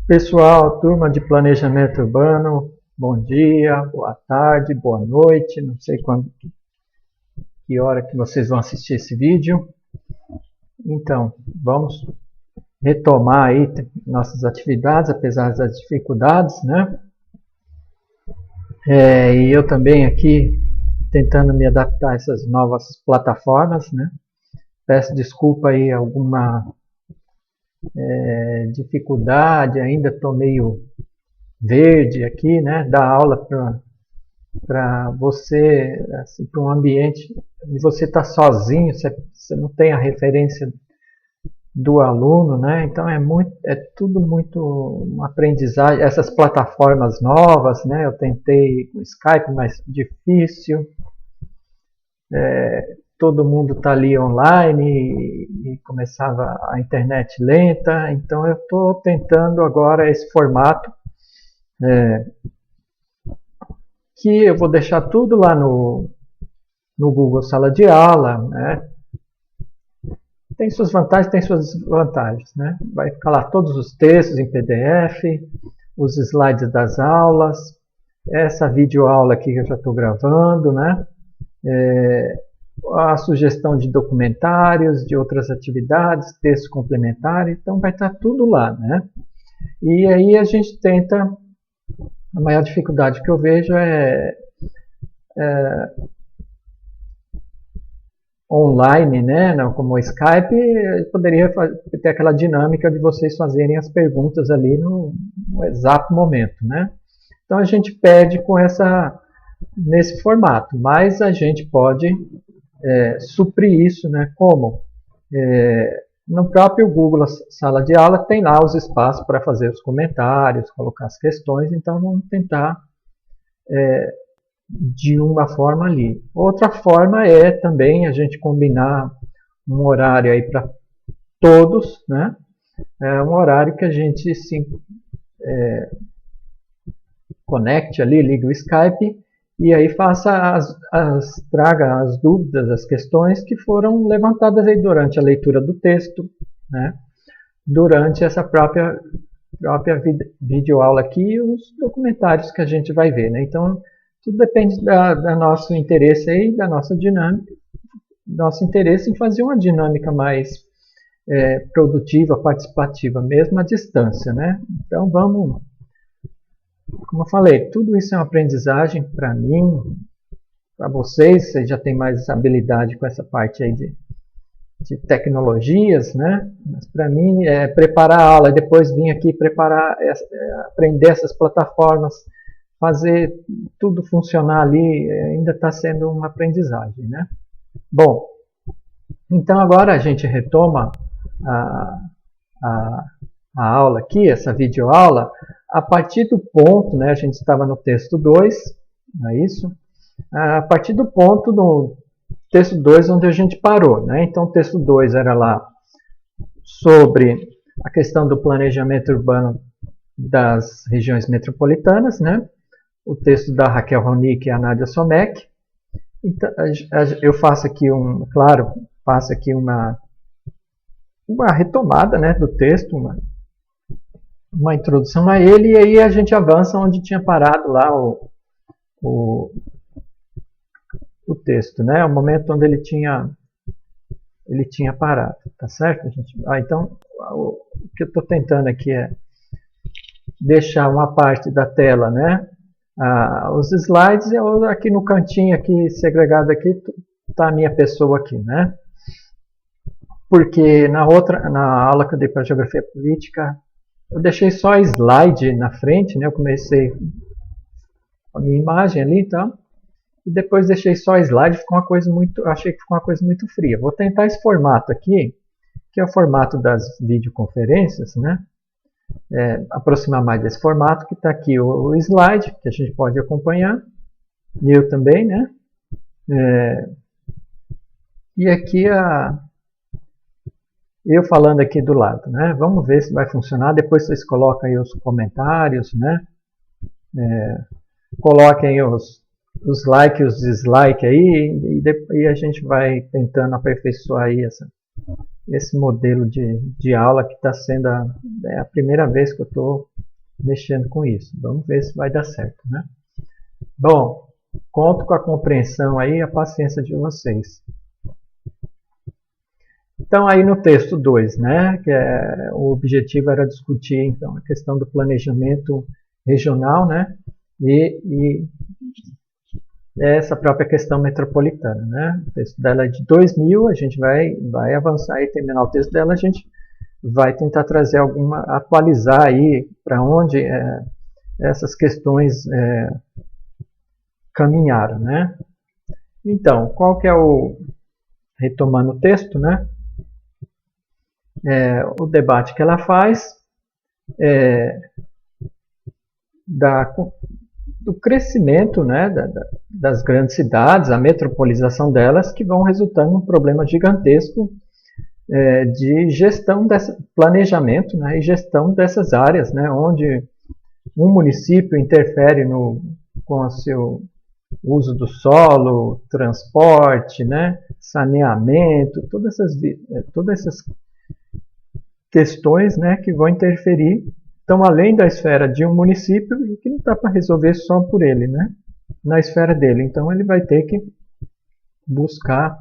Pessoal, turma de planejamento urbano, bom dia, boa tarde, boa noite, não sei quando, que hora que vocês vão assistir esse vídeo. Então, vamos retomar aí nossas atividades, apesar das dificuldades, né? E eu também aqui tentando me adaptar a essas novas plataformas, né? Peço desculpa aí alguma dificuldade, ainda estou meio verde aqui, né? Dar aula para você, assim, para um ambiente de você estar sozinho, você não tem a referência do aluno, né? Então é tudo muito uma aprendizagem. Essas plataformas novas, né? Eu tentei o Skype, mas difícil. Todo mundo está ali online e começava a internet lenta. Então eu estou tentando agora esse formato. Que eu vou deixar tudo lá no Google Sala de Aula, né? Tem suas vantagens, tem suas desvantagens, né? Vai ficar lá todos os textos em PDF, os slides das aulas, essa videoaula aqui que eu já estou gravando, né? A sugestão de documentários, de outras atividades, textos complementares, então vai estar tudo lá, né? E aí a gente tenta, a maior dificuldade que eu vejo é online, né, como o Skype, poderia ter aquela dinâmica de vocês fazerem as perguntas ali no exato momento, né? Então a gente pede nesse formato, mas a gente pode suprir isso, né? Como? No próprio Google Sala de Aula tem lá os espaços para fazer os comentários, colocar as questões, então vamos tentar de uma forma ali. Outra forma é também a gente combinar um horário aí para todos, né? Um horário que a gente se conecte ali, ligue o Skype e aí traga as dúvidas, as questões que foram levantadas aí durante a leitura do texto, né? Durante essa própria videoaula aqui e os documentários que a gente vai ver, né? Então, tudo depende do nosso interesse aí, da nossa dinâmica, nosso interesse em fazer uma dinâmica mais produtiva, participativa, mesmo à distância, né? Então vamos, como eu falei, tudo isso é uma aprendizagem para mim, para vocês já têm mais habilidade com essa parte aí de tecnologias, né? Mas para mim preparar a aula, depois vir aqui aprender essas plataformas, fazer tudo funcionar ali, ainda está sendo uma aprendizagem, né? Bom, então agora a gente retoma a aula aqui, essa videoaula, a partir do ponto, né, a gente estava no texto 2, não é isso? A partir do ponto do texto 2 onde a gente parou, né? Então o texto 2 era lá sobre a questão do planejamento urbano das regiões metropolitanas, né? O texto da Raquel Ronick e a Nádia Somek. Então, eu faço aqui uma retomada, né, do texto, uma introdução a ele, e aí a gente avança onde tinha parado lá o texto, né? O momento onde ele tinha parado, tá certo, gente? Então, o que eu estou tentando aqui é deixar uma parte da tela, né? Os slides, e aqui no cantinho, aqui segregado aqui, está a minha pessoa aqui, né? Porque na aula que eu dei para Geografia Política, eu deixei só slide na frente, né? Eu comecei com a minha imagem ali e tal, e depois deixei só slide, achei que ficou uma coisa muito fria. Vou tentar esse formato aqui, que é o formato das videoconferências, né? Aproximar mais desse formato, que está aqui o slide, que a gente pode acompanhar, e eu também, né? E aqui eu falando aqui do lado, né? Vamos ver se vai funcionar. Depois vocês colocam aí os comentários, né? Coloquem os likes e os dislikes aí, e a gente vai tentando aperfeiçoar aí esse modelo de aula que está sendo a primeira vez que eu estou mexendo com isso. Vamos ver se vai dar certo, né? Bom, conto com a compreensão aí e a paciência de vocês. Então, aí no texto 2, né, o objetivo era discutir então, a questão do planejamento regional, né, e essa própria questão metropolitana. Né? O texto dela é de 2000, a gente vai avançar e terminar o texto dela, a gente vai tentar trazer atualizar aí para onde essas questões caminharam. Né? Então, qual que é retomando o texto, né? O debate que ela faz do crescimento, né, das grandes cidades, a metropolização delas, que vão resultando num problema gigantesco de gestão, planejamento, né, e gestão dessas áreas, né, onde um município interfere com o seu uso do solo, transporte, né, saneamento, todas essas questões, né, que vão interferir, estão além da esfera de um município e que não dá para resolver só por ele, né, na esfera dele. Então ele vai ter que buscar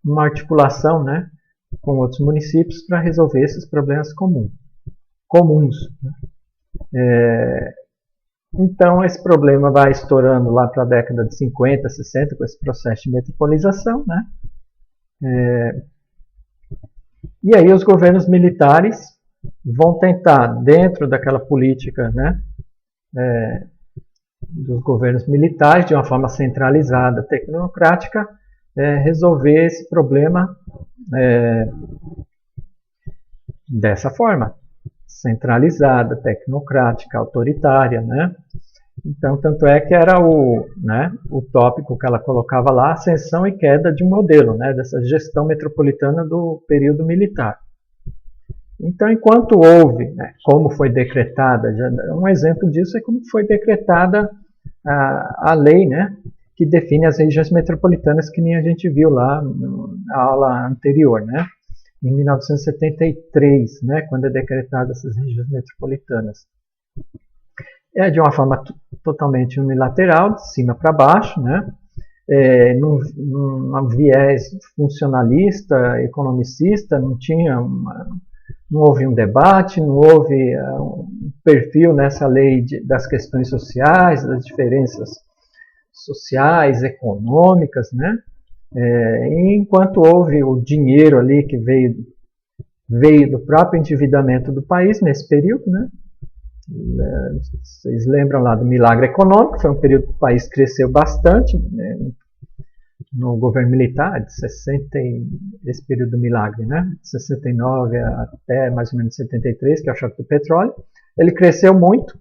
uma articulação, né, com outros municípios para resolver esses problemas comuns. Né. Então esse problema vai estourando lá para a década de 50, 60 com esse processo de metropolização, né. E aí os governos militares vão tentar, dentro daquela política, né, dos governos militares, de uma forma centralizada, tecnocrática, resolver esse problema dessa forma, centralizada, tecnocrática, autoritária, né? Então, tanto é que era o tópico que ela colocava lá, ascensão e queda de um modelo, né, dessa gestão metropolitana do período militar. Então, enquanto houve, né, como foi decretada, um exemplo disso é como foi decretada a lei, né, que define as regiões metropolitanas, que nem a gente viu lá na aula anterior, né, em 1973, né, quando é decretada essas regiões metropolitanas. De uma forma totalmente unilateral, de cima para baixo, né? Num viés funcionalista, economicista, não houve um debate, não houve um perfil nessa lei das questões sociais, das diferenças sociais, econômicas, né? Enquanto houve o dinheiro ali que veio do próprio endividamento do país nesse período, né? Vocês lembram lá do milagre econômico, foi um período que o país cresceu bastante, né, no governo militar, esse período do milagre, né, de 69 até mais ou menos 73, que é o choque do petróleo. Ele cresceu muito,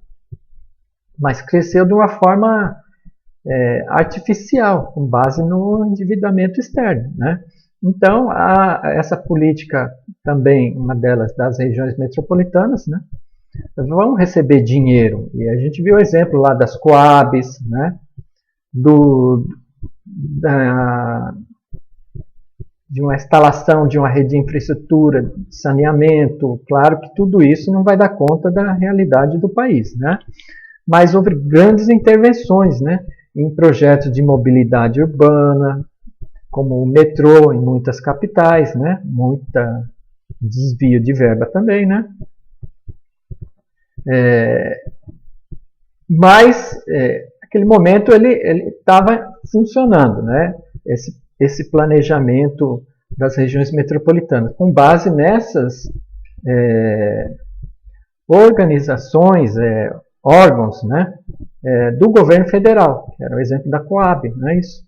mas cresceu de uma forma artificial, com base no endividamento externo. Né. Então, essa política também, uma delas, das regiões metropolitanas, né, vão receber dinheiro. E a gente viu o exemplo lá das Coabs, né, de uma instalação de uma rede de infraestrutura, de saneamento. Claro que tudo isso não vai dar conta da realidade do país, né? Mas houve grandes intervenções, né, em projetos de mobilidade urbana, como o metrô em muitas capitais, né, muita desvio de verba também, né? Mas naquele momento ele estava funcionando, né? Esse planejamento das regiões metropolitanas, com base nessas organizações, órgãos, né, do governo federal, que era o exemplo da Coab, não é isso?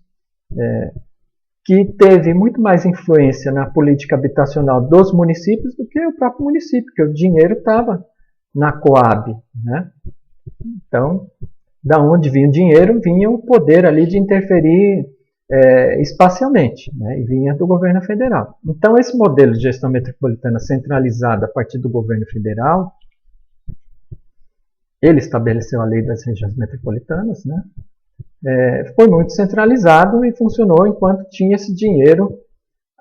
Que teve muito mais influência na política habitacional dos municípios do que o próprio município, porque o dinheiro estava na Coab, né? Então, da onde vinha o dinheiro, vinha o poder ali de interferir espacialmente, né? E vinha do governo federal. Então, esse modelo de gestão metropolitana centralizada a partir do governo federal, ele estabeleceu a lei das regiões metropolitanas, né? Foi muito centralizado e funcionou enquanto tinha esse dinheiro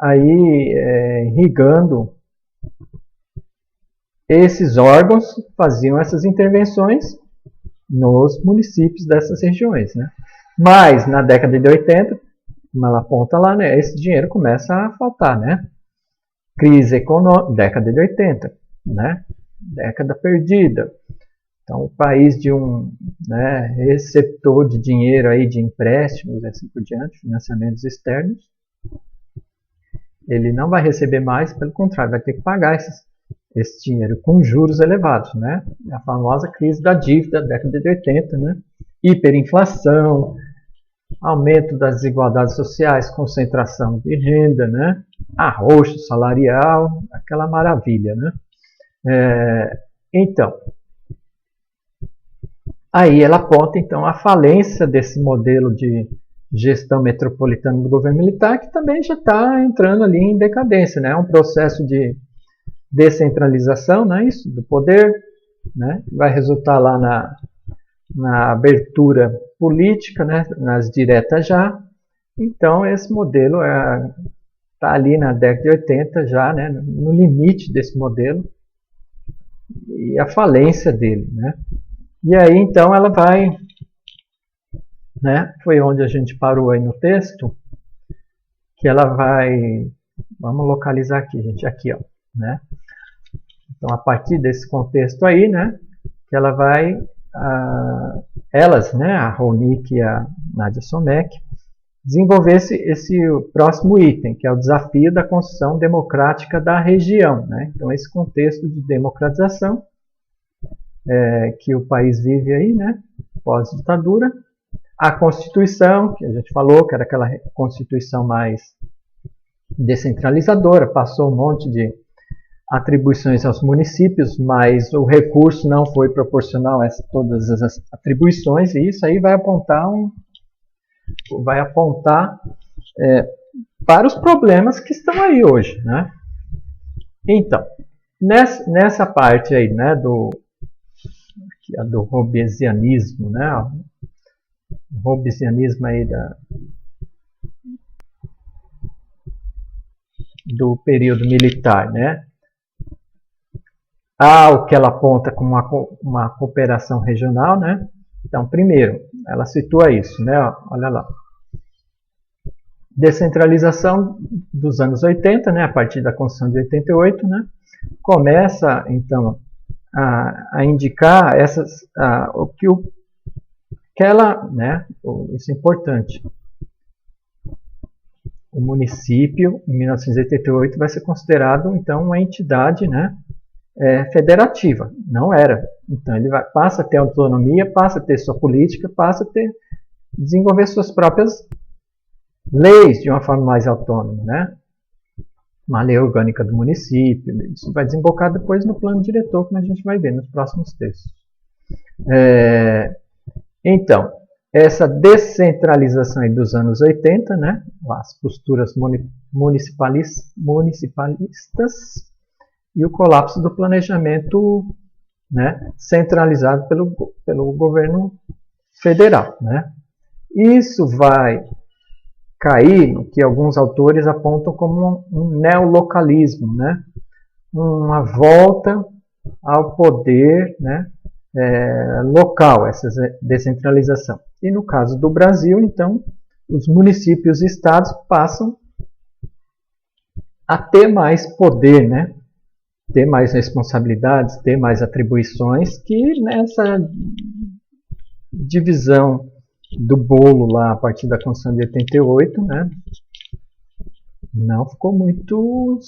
aí irrigando esses órgãos, faziam essas intervenções nos municípios dessas regiões, né? Mas na década de 80, como ela aponta lá, né, esse dinheiro começa a faltar, né? Crise econômica, década de 80, né? Década perdida. Então, o país de um, né, receptor de dinheiro aí, de empréstimos, assim por diante, financiamentos externos, ele não vai receber mais, pelo contrário, vai ter que pagar esse dinheiro com juros elevados, né? A famosa crise da dívida da década de 80, né? Hiperinflação, aumento das desigualdades sociais, concentração de renda, né? Arroxo salarial, aquela maravilha, né? Então, aí ela aponta então a falência desse modelo de gestão metropolitana do governo militar, que também já está entrando ali em decadência, né? É um processo de descentralização, né? Isso, do poder, né? Vai resultar lá na abertura política, né? Nas diretas já. Então, esse modelo está ali na década de 80 já, né? No limite desse modelo e a falência dele, né? E aí, então, ela vai, né? Foi onde a gente parou aí no texto, que ela vai, vamos localizar aqui, gente, aqui, ó, né? Então, a partir desse contexto aí, né? Que ela vai, elas, né? A Ronick e a Nadia Somek, desenvolver esse próximo item, que é o desafio da construção democrática da região, né? Então, esse contexto de democratização que o país vive aí, né? Pós-ditadura. A Constituição, que a gente falou, que era aquela Constituição mais descentralizadora, passou um monte de atribuições aos municípios, mas o recurso não foi proporcional a todas as atribuições, e isso aí vai apontar para os problemas que estão aí hoje, né? Então, nessa parte aí, né, do hobbesianismo, né, o hobbesianismo aí do período militar, né? O que ela aponta como uma cooperação regional, né? Então, primeiro, ela situa isso, né? Olha lá. Descentralização dos anos 80, né? A partir da Constituição de 88, né? Começa, então, a indicar o que ela, né? Isso é importante. O município, em 1988, vai ser considerado, então, uma entidade, né? Federativa. Não era. Então, ele passa a ter autonomia, passa a ter sua política, passa a desenvolver suas próprias leis de uma forma mais autônoma, né? Uma lei orgânica do município. Isso vai desembocar depois no plano diretor, como a gente vai ver nos próximos textos. Então, essa descentralização aí dos anos 80, né? As posturas municipalistas e o colapso do planejamento, né, centralizado pelo governo federal, né? Isso vai cair no que alguns autores apontam como um neolocalismo, né? Uma volta ao poder, né, local, essa descentralização. E no caso do Brasil, então, os municípios e estados passam a ter mais poder, né? Ter mais responsabilidades, ter mais atribuições, que nessa divisão do bolo lá a partir da Constituição de 88, né, não ficou muito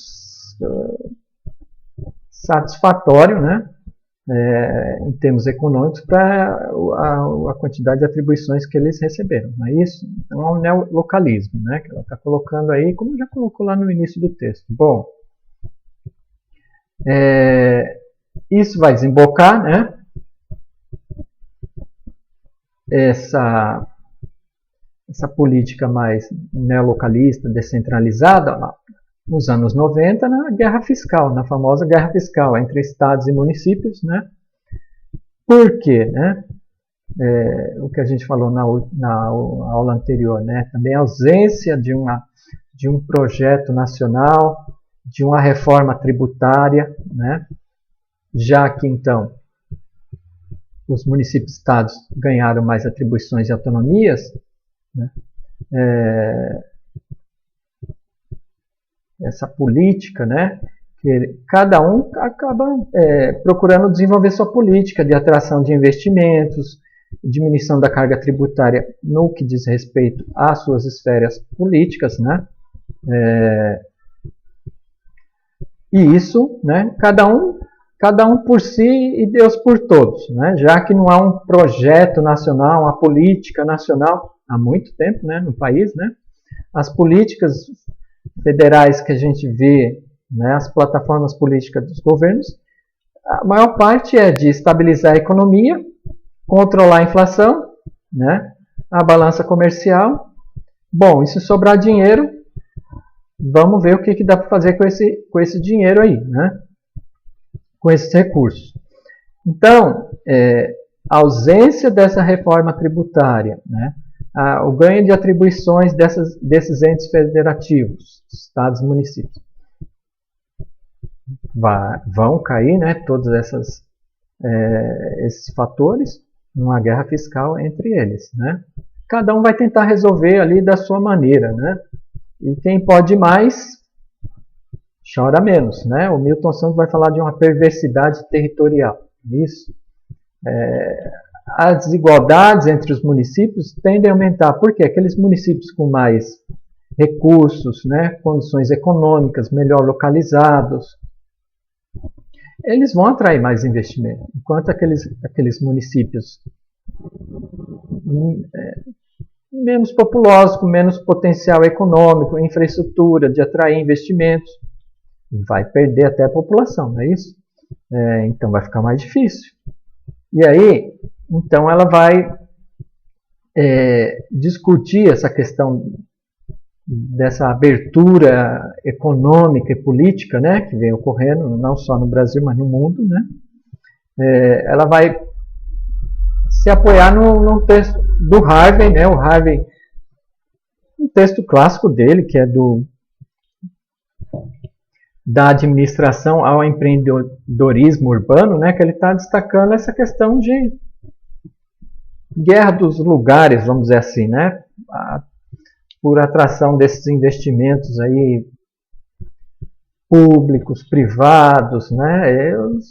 satisfatório, né, em termos econômicos para a quantidade de atribuições que eles receberam. Não é isso? Então é um neolocalismo, né, que ela está colocando aí, como já colocou lá no início do texto. Bom, isso vai desembocar, né, essa política mais neolocalista, descentralizada, nos anos 90, na guerra fiscal, na famosa guerra fiscal entre estados e municípios, né? Por quê, né? O que a gente falou na aula anterior, né? Também a ausência de de um projeto nacional, de uma reforma tributária, né? Já que, então, os municípios e estados ganharam mais atribuições e autonomias, né? Essa política, né? Que cada um acaba procurando desenvolver sua política de atração de investimentos, diminuição da carga tributária no que diz respeito às suas esferas políticas, né? E isso, né? Cada um por si e Deus por todos, né? Já que não há um projeto nacional, uma política nacional há muito tempo, né, no país, né? As políticas federais que a gente vê, né, as plataformas políticas dos governos, a maior parte é de estabilizar a economia, controlar a inflação, né, a balança comercial. Bom, e se sobrar dinheiro, vamos ver o que dá para fazer com esse dinheiro aí, né, com esses recursos. Então, a ausência dessa reforma tributária, né, o ganho de atribuições desses entes federativos, estados e municípios, vão cair, né, todos esses fatores numa guerra fiscal entre eles, né? Cada um vai tentar resolver ali da sua maneira, né? E quem pode mais chora menos, né? O Milton Santos vai falar de uma perversidade territorial. Isso. As desigualdades entre os municípios tendem a aumentar. Por quê? Aqueles municípios com mais recursos, né, condições econômicas melhor localizados, eles vão atrair mais investimento, enquanto aqueles municípios menos populosos, com menos potencial econômico, infraestrutura de atrair investimentos, vai perder até a população, não é isso? Então vai ficar mais difícil. E aí, então ela vai discutir essa questão dessa abertura econômica e política, né, que vem ocorrendo não só no Brasil, mas no mundo, né? Ela vai se apoiar num texto do Harvey, né? O Harvey, um texto clássico dele, que é da administração ao empreendedorismo urbano, né, que ele está destacando essa questão de guerra dos lugares, vamos dizer assim, né, por atração desses investimentos aí públicos, privados, né, os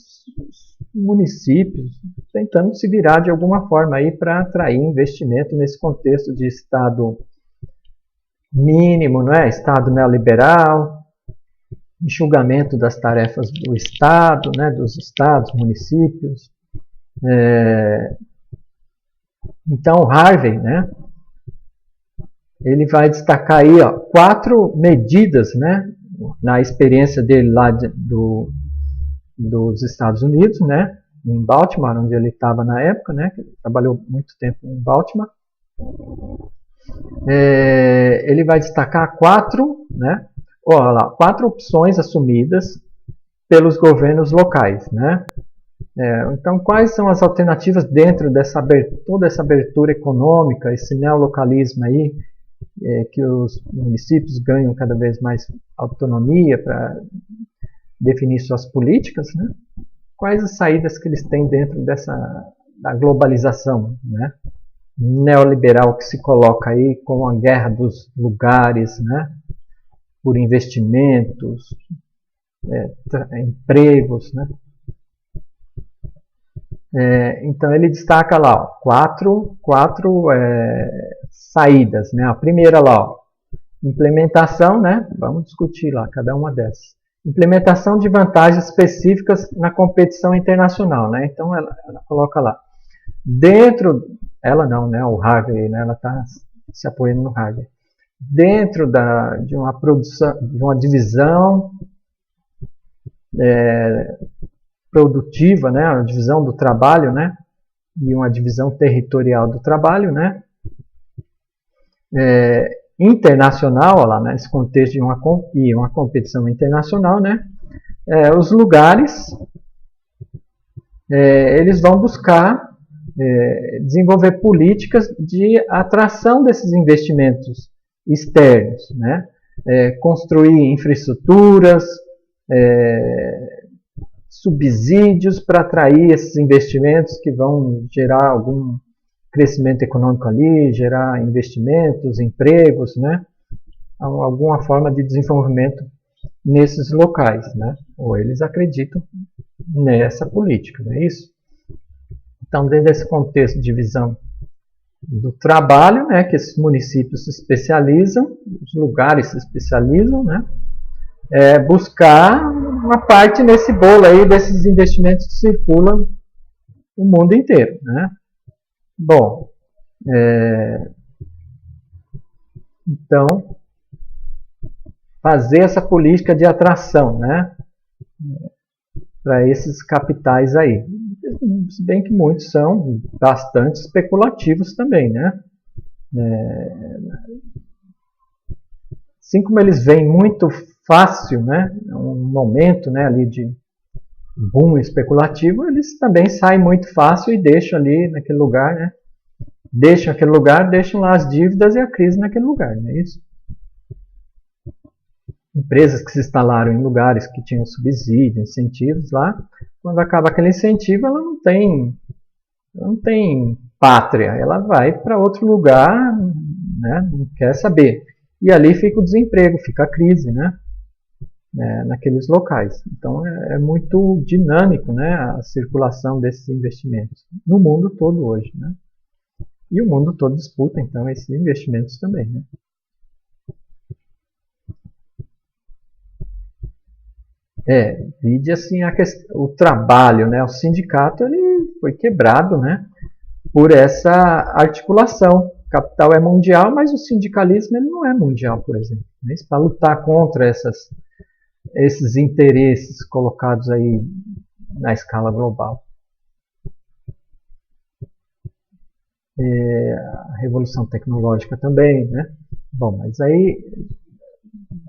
municípios tentando se virar de alguma forma aí para atrair investimento nesse contexto de Estado mínimo, não é? Estado neoliberal, enxugamento das tarefas do Estado, né, dos estados, municípios. Então, Harvey, né, ele vai destacar aí 4 medidas, né, na experiência dele lá dos Estados Unidos, né, em Baltimore, onde ele estava na época, né, ele trabalhou muito tempo em Baltimore. Ele vai destacar 4, né, 4 opções assumidas pelos governos locais, né? Então, quais são as alternativas dentro toda essa abertura econômica, esse neolocalismo aí, que os municípios ganham cada vez mais autonomia para definir suas políticas, né? Quais as saídas que eles têm dentro da globalização, né, neoliberal que se coloca aí com a guerra dos lugares, né, por investimentos, empregos, né? Então ele destaca lá 4 saídas, né? A primeira lá, implementação, né? Vamos discutir lá cada uma dessas. Implementação de vantagens específicas na competição internacional, né? Então ela coloca lá dentro, ela não, né? O Harvey, né? Ela está se apoiando no Harvey. Dentro de uma produção, de uma divisão produtiva, né, uma divisão do trabalho, né, e uma divisão territorial do trabalho, né, internacional, ó lá, né, nesse contexto de uma competição internacional, né, os lugares, eles vão buscar desenvolver políticas de atração desses investimentos externos, né, construir infraestruturas, subsídios para atrair esses investimentos que vão gerar algum crescimento econômico ali, gerar investimentos, empregos, né? Alguma forma de desenvolvimento nesses locais, né? Ou eles acreditam nessa política, não é isso? Então, dentro desse contexto de visão do trabalho, né, que esses municípios se especializam, os lugares se especializam, né? Buscar uma parte nesse bolo aí desses investimentos que circulam o mundo inteiro, né? Bom, então, fazer essa política de atração, né, para esses capitais aí. Se bem que muitos são bastante especulativos também, né? Assim como eles vêm muito fácil, né, um momento, né, ali de boom especulativo, eles também saem muito fácil e deixam ali naquele lugar, né? Deixam aquele lugar, deixam lá as dívidas e a crise naquele lugar, não é isso? Empresas que se instalaram em lugares que tinham subsídio, incentivos lá, quando acaba aquele incentivo, ela não tem pátria, ela vai para outro lugar, né, não quer saber. E ali fica o desemprego, fica a crise, né, naqueles locais. Então é muito dinâmico, né, a circulação desses investimentos no mundo todo hoje, né? E o mundo todo disputa, então, esses investimentos também, né? Vide assim o trabalho, né? O sindicato ele foi quebrado, né? Por essa articulação. O capital é mundial, mas o sindicalismo ele não é mundial, por exemplo. Né? Para lutar contra esses interesses colocados aí na escala global. A revolução tecnológica também, né? Bom, mas aí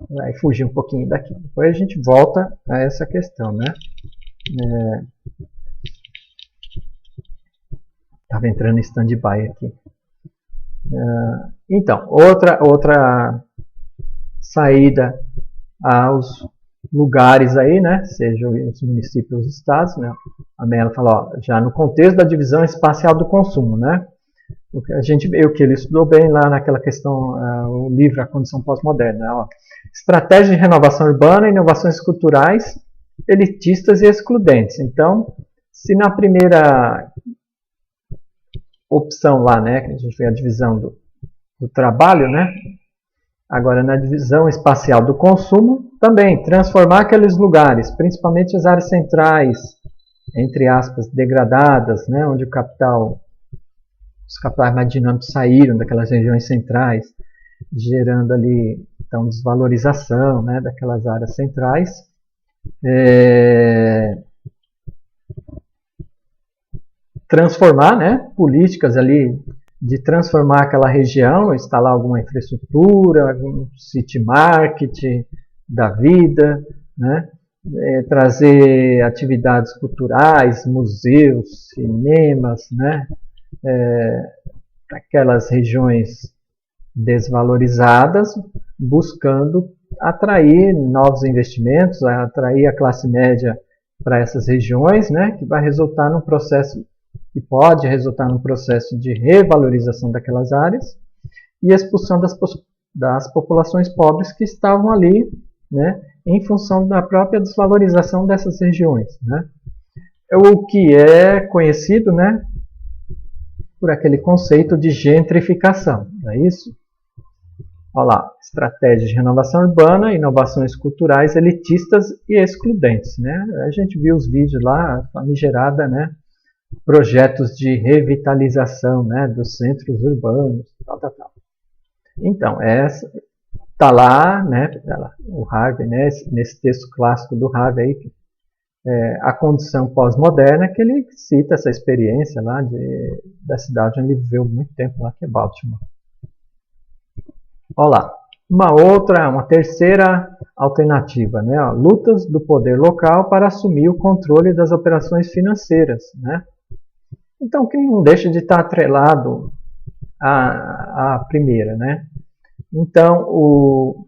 vai fugir um pouquinho daqui. Depois a gente volta a essa questão, né? Estava entrando em stand-by aqui. Então, outra saída aos lugares aí, né? Seja os municípios, os estados, né? A Mela fala, ó, já no contexto da divisão espacial do consumo, né? A gente vê o que ele estudou bem lá naquela questão, o livro A Condição Pós-Moderna. Ó. Estratégia de renovação urbana, inovações culturais, elitistas e excludentes. Então, se na primeira opção lá, né, que a gente vê a divisão do trabalho, né, agora na divisão espacial do consumo, também transformar aqueles lugares, principalmente as áreas centrais, entre aspas, degradadas, né, onde os capitais mais dinâmicos saíram daquelas regiões centrais, gerando ali, então, desvalorização, né, daquelas áreas centrais. Transformar, né, políticas ali de transformar aquela região, instalar alguma infraestrutura, algum city market da vida, né, trazer atividades culturais, museus, cinemas, né, aquelas regiões desvalorizadas, buscando atrair novos investimentos, atrair a classe média para essas regiões, né, que vai resultar num processo, que pode resultar num processo de revalorização daquelas áreas e expulsão das populações pobres que estavam ali, né, em função da própria desvalorização dessas regiões, né. O que é conhecido, né, por aquele conceito de gentrificação, não é isso? Olha lá, estratégia de renovação urbana, inovações culturais elitistas e excludentes, né? A gente viu os vídeos lá, famigerada, né? Projetos de revitalização, né, dos centros urbanos, tal. Então, tá lá, né, o Harvey, né, nesse texto clássico do Harvey aí, A Condição Pós-Moderna, que ele cita essa experiência lá da cidade onde ele viveu muito tempo lá, que é Baltimore. Olha lá, uma terceira alternativa, né? Ó, lutas do poder local para assumir o controle das operações financeiras, né? Então, que não deixa de estar atrelado à primeira, né? Então,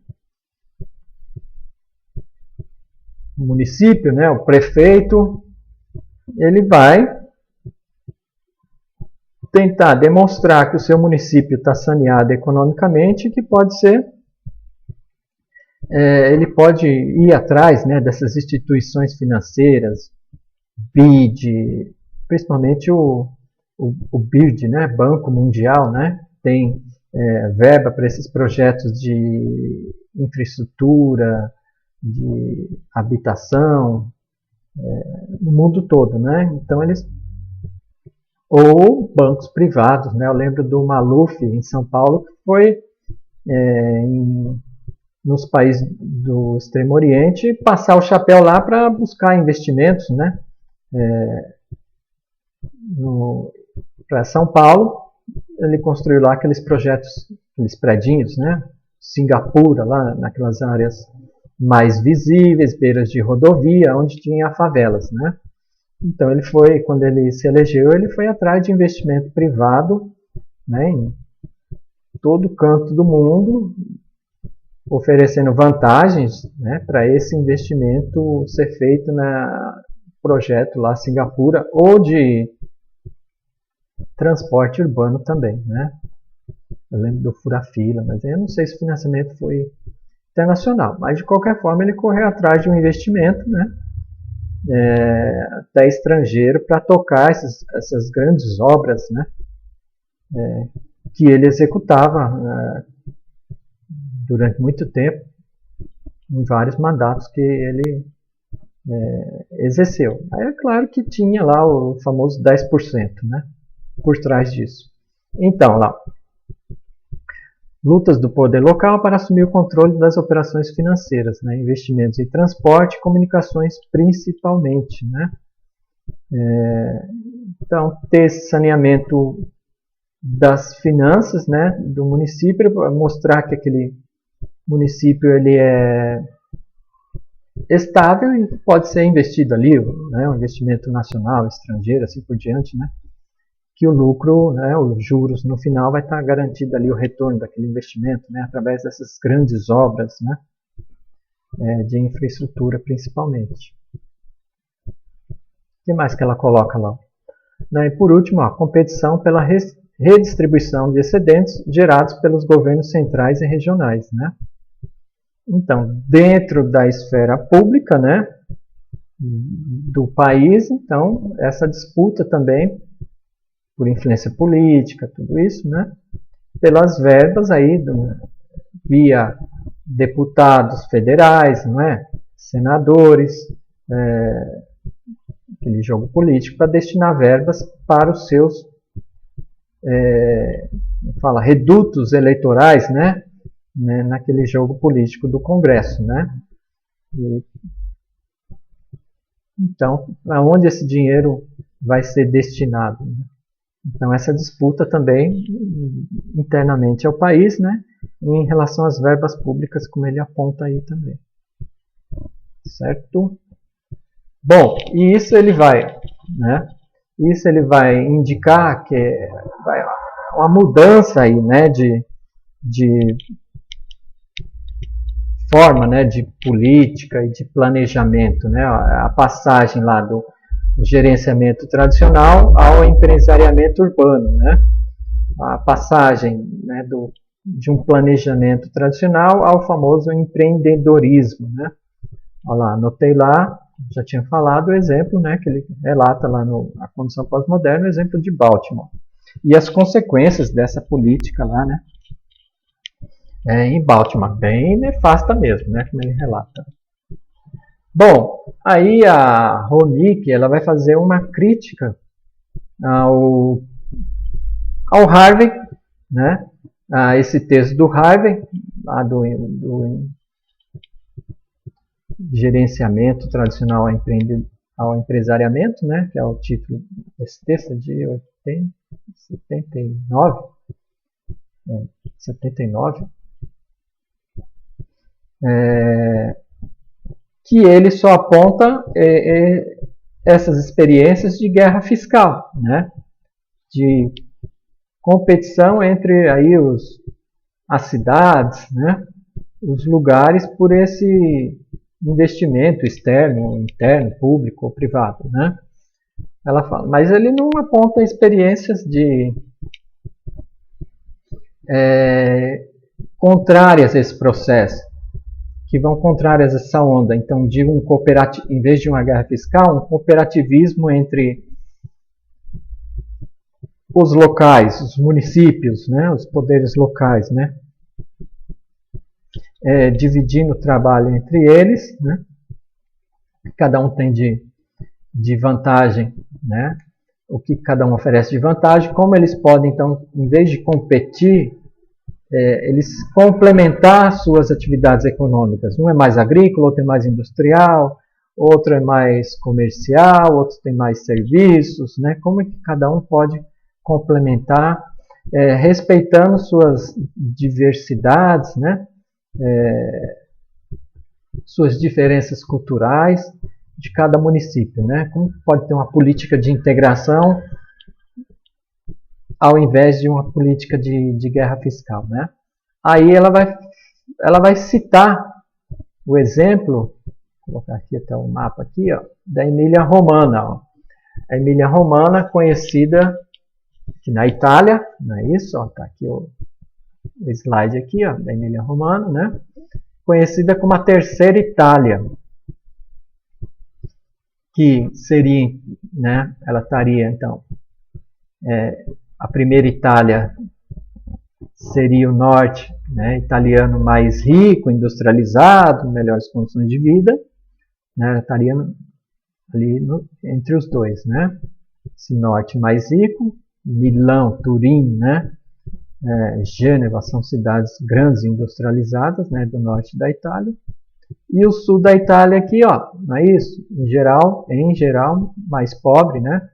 município, né, o prefeito, ele vai tentar demonstrar que o seu município está saneado economicamente, que pode ser, ele pode ir atrás, né, dessas instituições financeiras, BID, principalmente o BID, né, Banco Mundial, né, tem verba para esses projetos de infraestrutura, de habitação, no mundo todo, né? Então eles, ou bancos privados, né? Eu lembro do Maluf em São Paulo, que foi nos países do Extremo Oriente passar o chapéu lá para buscar investimentos, né? Para São Paulo, ele construiu lá aqueles projetos, aqueles predinhos, né? Singapura, lá naquelas áreas mais visíveis, beiras de rodovia, onde tinha favelas, né? Então ele foi, quando ele se elegeu, ele foi atrás de investimento privado, né, em todo canto do mundo, oferecendo vantagens, né, para esse investimento ser feito na projeto lá Singapura, ou de transporte urbano também, né? Eu lembro do Fura-Fila, mas eu não sei se o financiamento foi internacional, mas de qualquer forma ele correu atrás de um investimento, né, até estrangeiro, para tocar essas grandes obras, né, que ele executava durante muito tempo, em vários mandatos que ele exerceu. Aí é claro que tinha lá o famoso 10%, né, por trás disso. Então, lá, lutas do poder local para assumir o controle das operações financeiras, né, investimentos em transporte e comunicações principalmente, né. Então, ter esse saneamento das finanças, né, do município, para mostrar que aquele município ele é estável e pode ser investido ali, né, um investimento nacional, estrangeiro, assim por diante, né, que o lucro, né, os juros no final vai estar garantido ali o retorno daquele investimento, né, através dessas grandes obras, né, de infraestrutura principalmente. O que mais que ela coloca lá? E por último, a competição pela redistribuição de excedentes gerados pelos governos centrais e regionais, né? Então, dentro da esfera pública, né, do país, então, essa disputa também, por influência política, tudo isso, né, pelas verbas aí, via deputados federais, não é? Senadores, aquele jogo político, para destinar verbas para os seus redutos eleitorais, né, naquele jogo político do Congresso, né? Então, aonde esse dinheiro vai ser destinado? Né? Então, essa disputa também internamente ao país, né, em relação às verbas públicas, como ele aponta aí também. Certo? Bom, e isso ele vai, né? Isso ele vai indicar que vai uma mudança aí, né, de forma, né, de política e de planejamento, né, a passagem lá do gerenciamento tradicional ao empresariamento urbano, né, a passagem, né, de um planejamento tradicional ao famoso empreendedorismo, né. Olha lá, anotei lá, já tinha falado o exemplo, né, que ele relata lá no A Condição Pós-Moderna, o exemplo de Baltimore. E as consequências dessa política lá, né, em Baltimore, bem nefasta mesmo, né, como ele relata. Bom, aí a Ronick, ela vai fazer uma crítica ao Harvey, né, a esse texto do Harvey, lá do gerenciamento tradicional ao empresariamento, né, que é o título desse texto de 79, que ele só aponta essas experiências de guerra fiscal, né, de competição entre aí as cidades, né, os lugares por esse investimento externo, interno, público ou privado, né? Ela fala, mas ele não aponta experiências contrárias a esse processo, que vão contrárias a essa onda. Então, de um cooperativo, em vez de uma guerra fiscal, um cooperativismo entre os locais, os municípios, né, os poderes locais, né, dividindo o trabalho entre eles, né, cada um tem de vantagem, né, o que cada um oferece de vantagem, como eles podem, então, em vez de competir, eles complementar suas atividades econômicas. Um é mais agrícola, outro é mais industrial, outro é mais comercial, outro tem mais serviços, né? Como é que cada um pode complementar, respeitando suas diversidades, né? Suas diferenças culturais de cada município, né? Como pode ter uma política de integração ao invés de uma política de guerra fiscal, né? Aí ela vai citar o exemplo, vou colocar aqui até o mapa aqui, ó, da Emília-Romana. A Emília-Romana, conhecida aqui na Itália, não é isso? Ó, tá aqui o slide aqui, ó, da Emília-Romana, né? Conhecida como a Terceira Itália, que seria, né? Ela estaria então a Primeira Itália seria o norte, né, italiano mais rico, industrializado, melhores condições de vida, né, estaria ali entre os dois, né, esse norte mais rico, Milão, Turim, né, Gênova são cidades grandes industrializadas, né, do norte da Itália, e o sul da Itália aqui, ó, não é isso? Em geral mais pobre, né,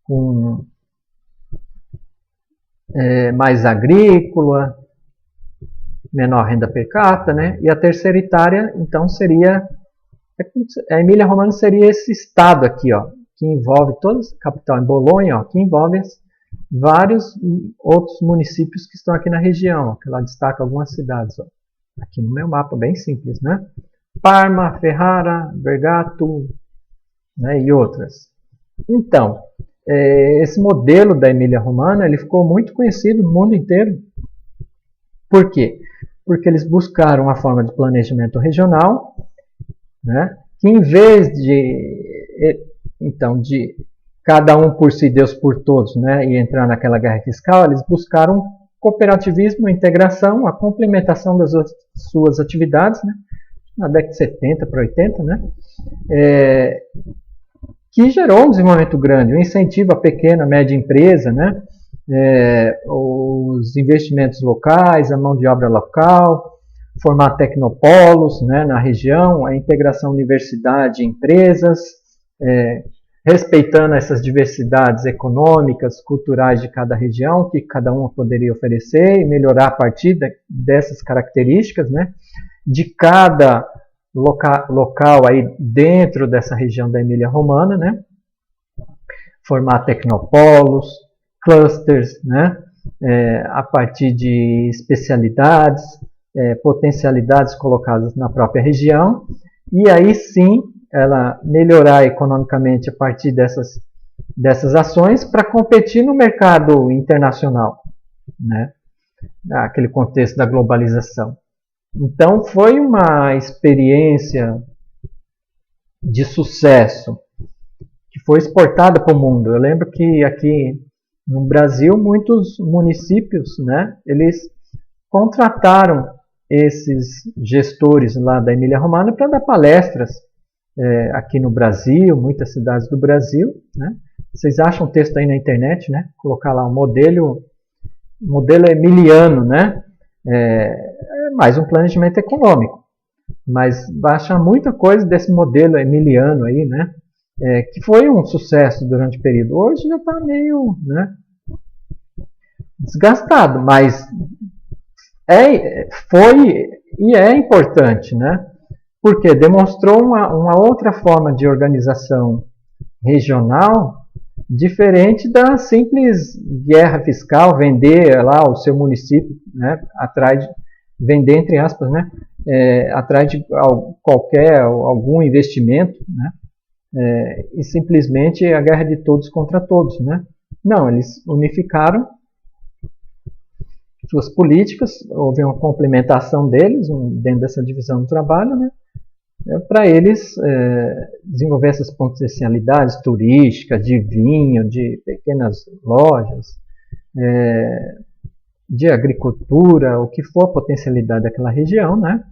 com mais agrícola, menor renda per capita, né? E a Terceira Itália, então, seria... A Emília-Romana seria esse estado aqui, ó, que envolve toda a capital em Bolonha, ó, que envolve vários outros municípios que estão aqui na região, ó, que lá destaca algumas cidades, ó. Aqui no meu mapa, bem simples, né? Parma, Ferrara, Vergato, né? E outras. Então, esse modelo da Emília-Romana, ele ficou muito conhecido no mundo inteiro. Por quê? Porque eles buscaram uma forma de planejamento regional, né, que em vez de cada um por si, Deus por todos, né, e entrar naquela guerra fiscal, eles buscaram cooperativismo, integração, a complementação das suas atividades, né, na década de 70 para 80, né, que gerou um desenvolvimento grande, um incentivo à pequena, média empresa, né? Os investimentos locais, a mão de obra local, formar tecnopolos, né, na região, a integração universidade-empresas, respeitando essas diversidades econômicas, culturais de cada região, que cada uma poderia oferecer e melhorar a partir dessas características, né, de cada local aí dentro dessa região da Emília-Romana, né? Formar tecnopolos, clusters, né? A partir de especialidades, potencialidades colocadas na própria região, e aí sim ela melhorar economicamente a partir dessas ações para competir no mercado internacional, né? Naquele contexto da globalização. Então, foi uma experiência de sucesso que foi exportada para o mundo. Eu lembro que aqui no Brasil, muitos municípios, né, eles contrataram esses gestores lá da Emília-Romana para dar palestras aqui no Brasil, muitas cidades do Brasil, né? Vocês acham o texto aí na internet, né? Colocar lá o modelo emiliano, né? Mais um planejamento econômico, mas vai achar muita coisa desse modelo emiliano aí, né? Que foi um sucesso durante o período. Hoje já está meio, né, desgastado, mas foi e é importante, né? Porque demonstrou uma outra forma de organização regional diferente da simples guerra fiscal, vender lá o seu município, né, atrás de vender, entre aspas, né, atrás de algum investimento, né? E simplesmente a guerra de todos contra todos, né? Não, eles unificaram suas políticas, houve uma complementação deles dentro dessa divisão do trabalho, né? Para eles desenvolver essas potencialidades turísticas, de vinho, de pequenas lojas, de agricultura, o que for a potencialidade daquela região, né?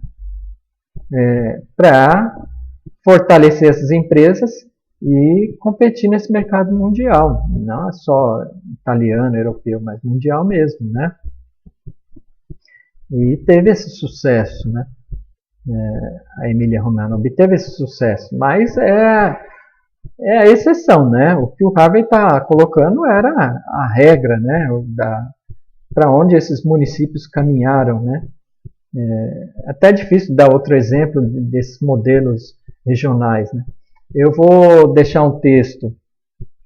Para fortalecer essas empresas e competir nesse mercado mundial, não é só italiano, europeu, mas mundial mesmo, né? E teve esse sucesso, né? A Emília-Romagna obteve esse sucesso, mas é a exceção, né? O que o Harvey está colocando era a regra, né? Para onde esses municípios caminharam, né? Até difícil dar outro exemplo desses modelos regionais, né? Eu vou deixar um texto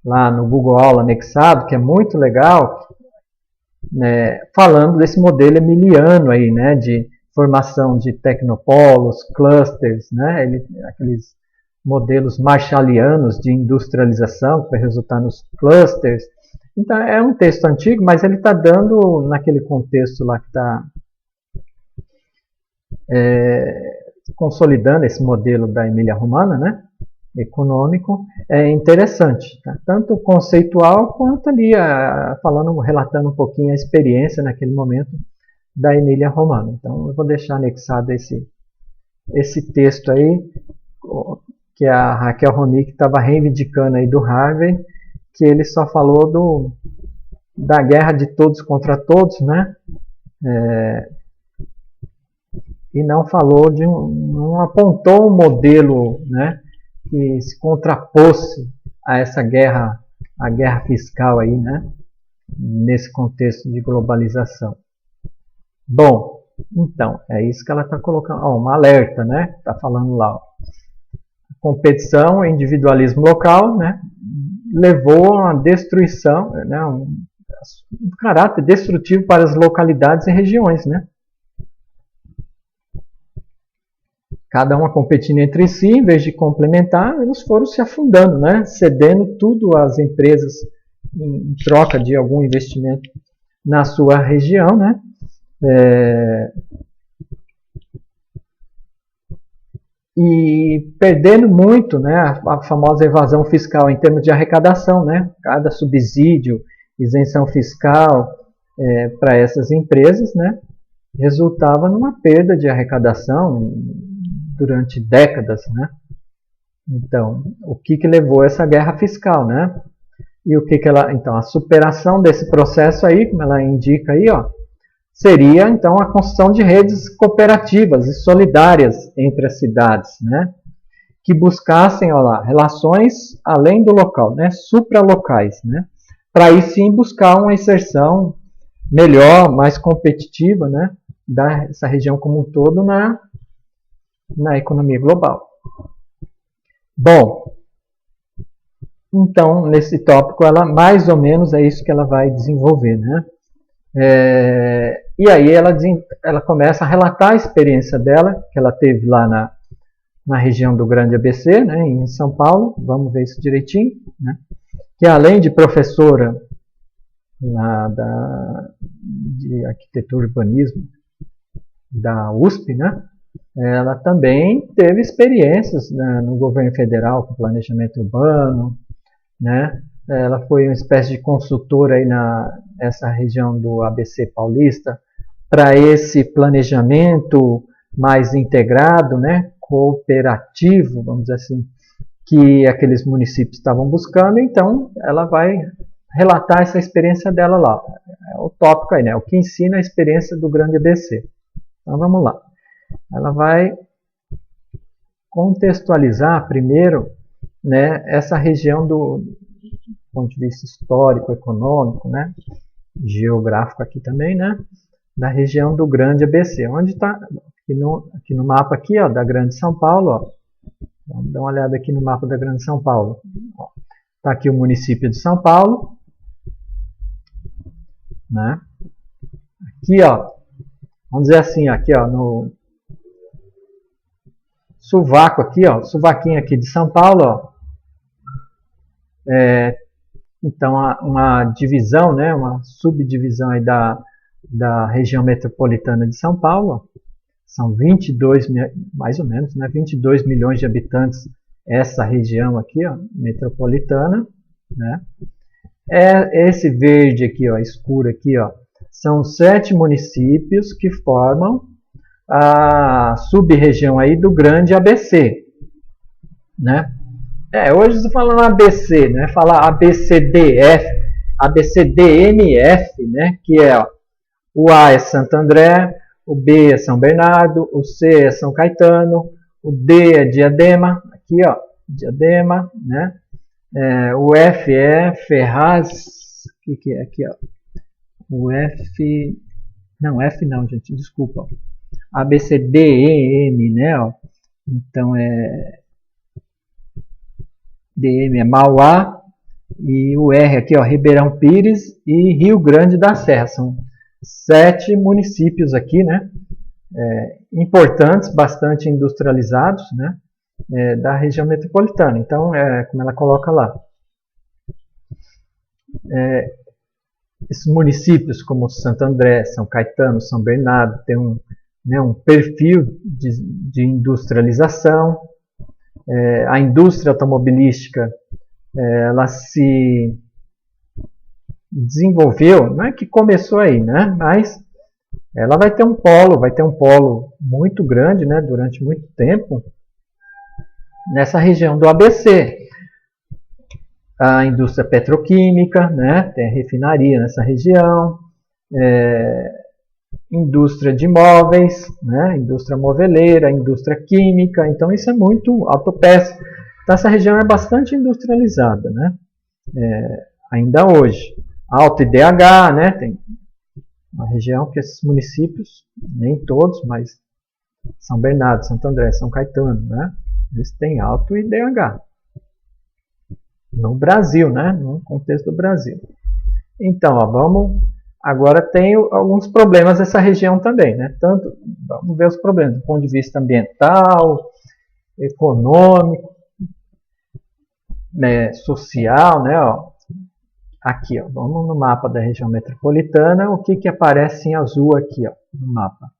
lá no Google Aula anexado, que é muito legal, né, falando desse modelo emiliano aí, né, de formação de tecnopolos, clusters, né, aqueles modelos marshallianos de industrialização que vai resultar nos clusters. Então é um texto antigo, mas ele está dando naquele contexto lá que está consolidando esse modelo da Emília-Romagna, né, econômico, é interessante, tá? Tanto conceitual quanto ali relatando um pouquinho a experiência naquele momento da Emília-Romagna. Então eu vou deixar anexado esse texto aí, que a Raquel Ronick estava reivindicando aí do Harvey, que ele só falou da guerra de todos contra todos, né? E não falou não apontou um modelo, né, que se contrapôsse a essa guerra, a guerra fiscal aí, né, nesse contexto de globalização. Bom, então, é isso que ela está colocando, um alerta, né, está falando lá. Competição, individualismo local, né, levou a uma destruição, né, um caráter destrutivo para as localidades e regiões, né. Cada uma competindo entre si, em vez de complementar, eles foram se afundando, né? Cedendo tudo às empresas em troca de algum investimento na sua região, né? E perdendo muito, né, a famosa evasão fiscal em termos de arrecadação, né? Cada subsídio, isenção fiscal para essas empresas, né, resultava numa perda de arrecadação durante décadas, né? Então, o que levou a essa guerra fiscal, né? E o que então, a superação desse processo aí, como ela indica aí, ó, seria então a construção de redes cooperativas e solidárias entre as cidades, né? Que buscassem, ó lá, relações além do local, né? Supralocais, né? Para aí sim buscar uma inserção melhor, mais competitiva, né? Dessa região como um todo na economia global. Bom, então, nesse tópico, ela mais ou menos é isso que ela vai desenvolver, né? E aí ela começa a relatar a experiência dela, que ela teve lá na região do Grande ABC, né, em São Paulo, vamos ver isso direitinho, né? Que além de professora de arquitetura e urbanismo da USP, né? Ela também teve experiências, né, no governo federal com planejamento urbano, né? Ela foi uma espécie de consultora aí nessa região do ABC paulista para esse planejamento mais integrado, né, cooperativo, vamos dizer assim, que aqueles municípios estavam buscando. Então ela vai relatar essa experiência dela lá. É o tópico aí, né? O que ensina a experiência do Grande ABC. Então vamos lá. Ela vai contextualizar primeiro, né, essa região do ponto de vista histórico, econômico, né, geográfico aqui também, né, da região do Grande ABC, onde está aqui no mapa aqui, ó, da Grande São Paulo, ó. Vamos dar uma olhada aqui no mapa da Grande São Paulo. Está aqui o município de São Paulo, né? Aqui, ó, vamos dizer assim, aqui, ó, sovaco aqui, ó, sovaquinho aqui de São Paulo, ó. Então, uma divisão, né, uma subdivisão aí da região metropolitana de São Paulo, ó. São 22, mais ou menos, né, 22 milhões de habitantes essa região aqui, ó, metropolitana, né. Esse verde aqui, ó, escuro aqui, ó, são 7 municípios que formam a sub-região aí do grande ABC, né? Hoje estou falando ABC, né? Falar ABCDF, ABCDMF, né? Que é, ó, o A é Santo André, o B é São Bernardo, o C é São Caetano, o D é Diadema, aqui, ó, Diadema, né? O F é Ferraz, o que é aqui, ó? O F, não, F não, gente, desculpa. A, B, C, D, E, M, né? Ó. Então, DM é Mauá, e o R aqui, ó, Ribeirão Pires e Rio Grande da Serra. São 7 municípios aqui, né? Importantes, bastante industrializados, né? Da região metropolitana. Então, como ela coloca lá. Esses municípios como Santo André, São Caetano, São Bernardo, têm um perfil de industrialização. A indústria automobilística ela se desenvolveu, não é que começou aí, né? Mas ela vai ter um polo muito grande, né? Durante muito tempo nessa região do ABC. A indústria petroquímica, né? Tem a refinaria nessa região, indústria de móveis, né? Indústria moveleira, indústria química, então isso é muito autopeça. Então essa região é bastante industrializada, né? Ainda hoje. Alto IDH, né? Tem uma região que esses municípios, nem todos, mas São Bernardo, Santo André, São Caetano, né? Eles têm alto IDH. No Brasil, né? No contexto do Brasil. Então, ó, agora tem alguns problemas nessa região também, né? Vamos ver os problemas do ponto de vista ambiental, econômico, né, social, né? Ó. Aqui, ó, vamos no mapa da região metropolitana, o que aparece em azul aqui, ó, no mapa?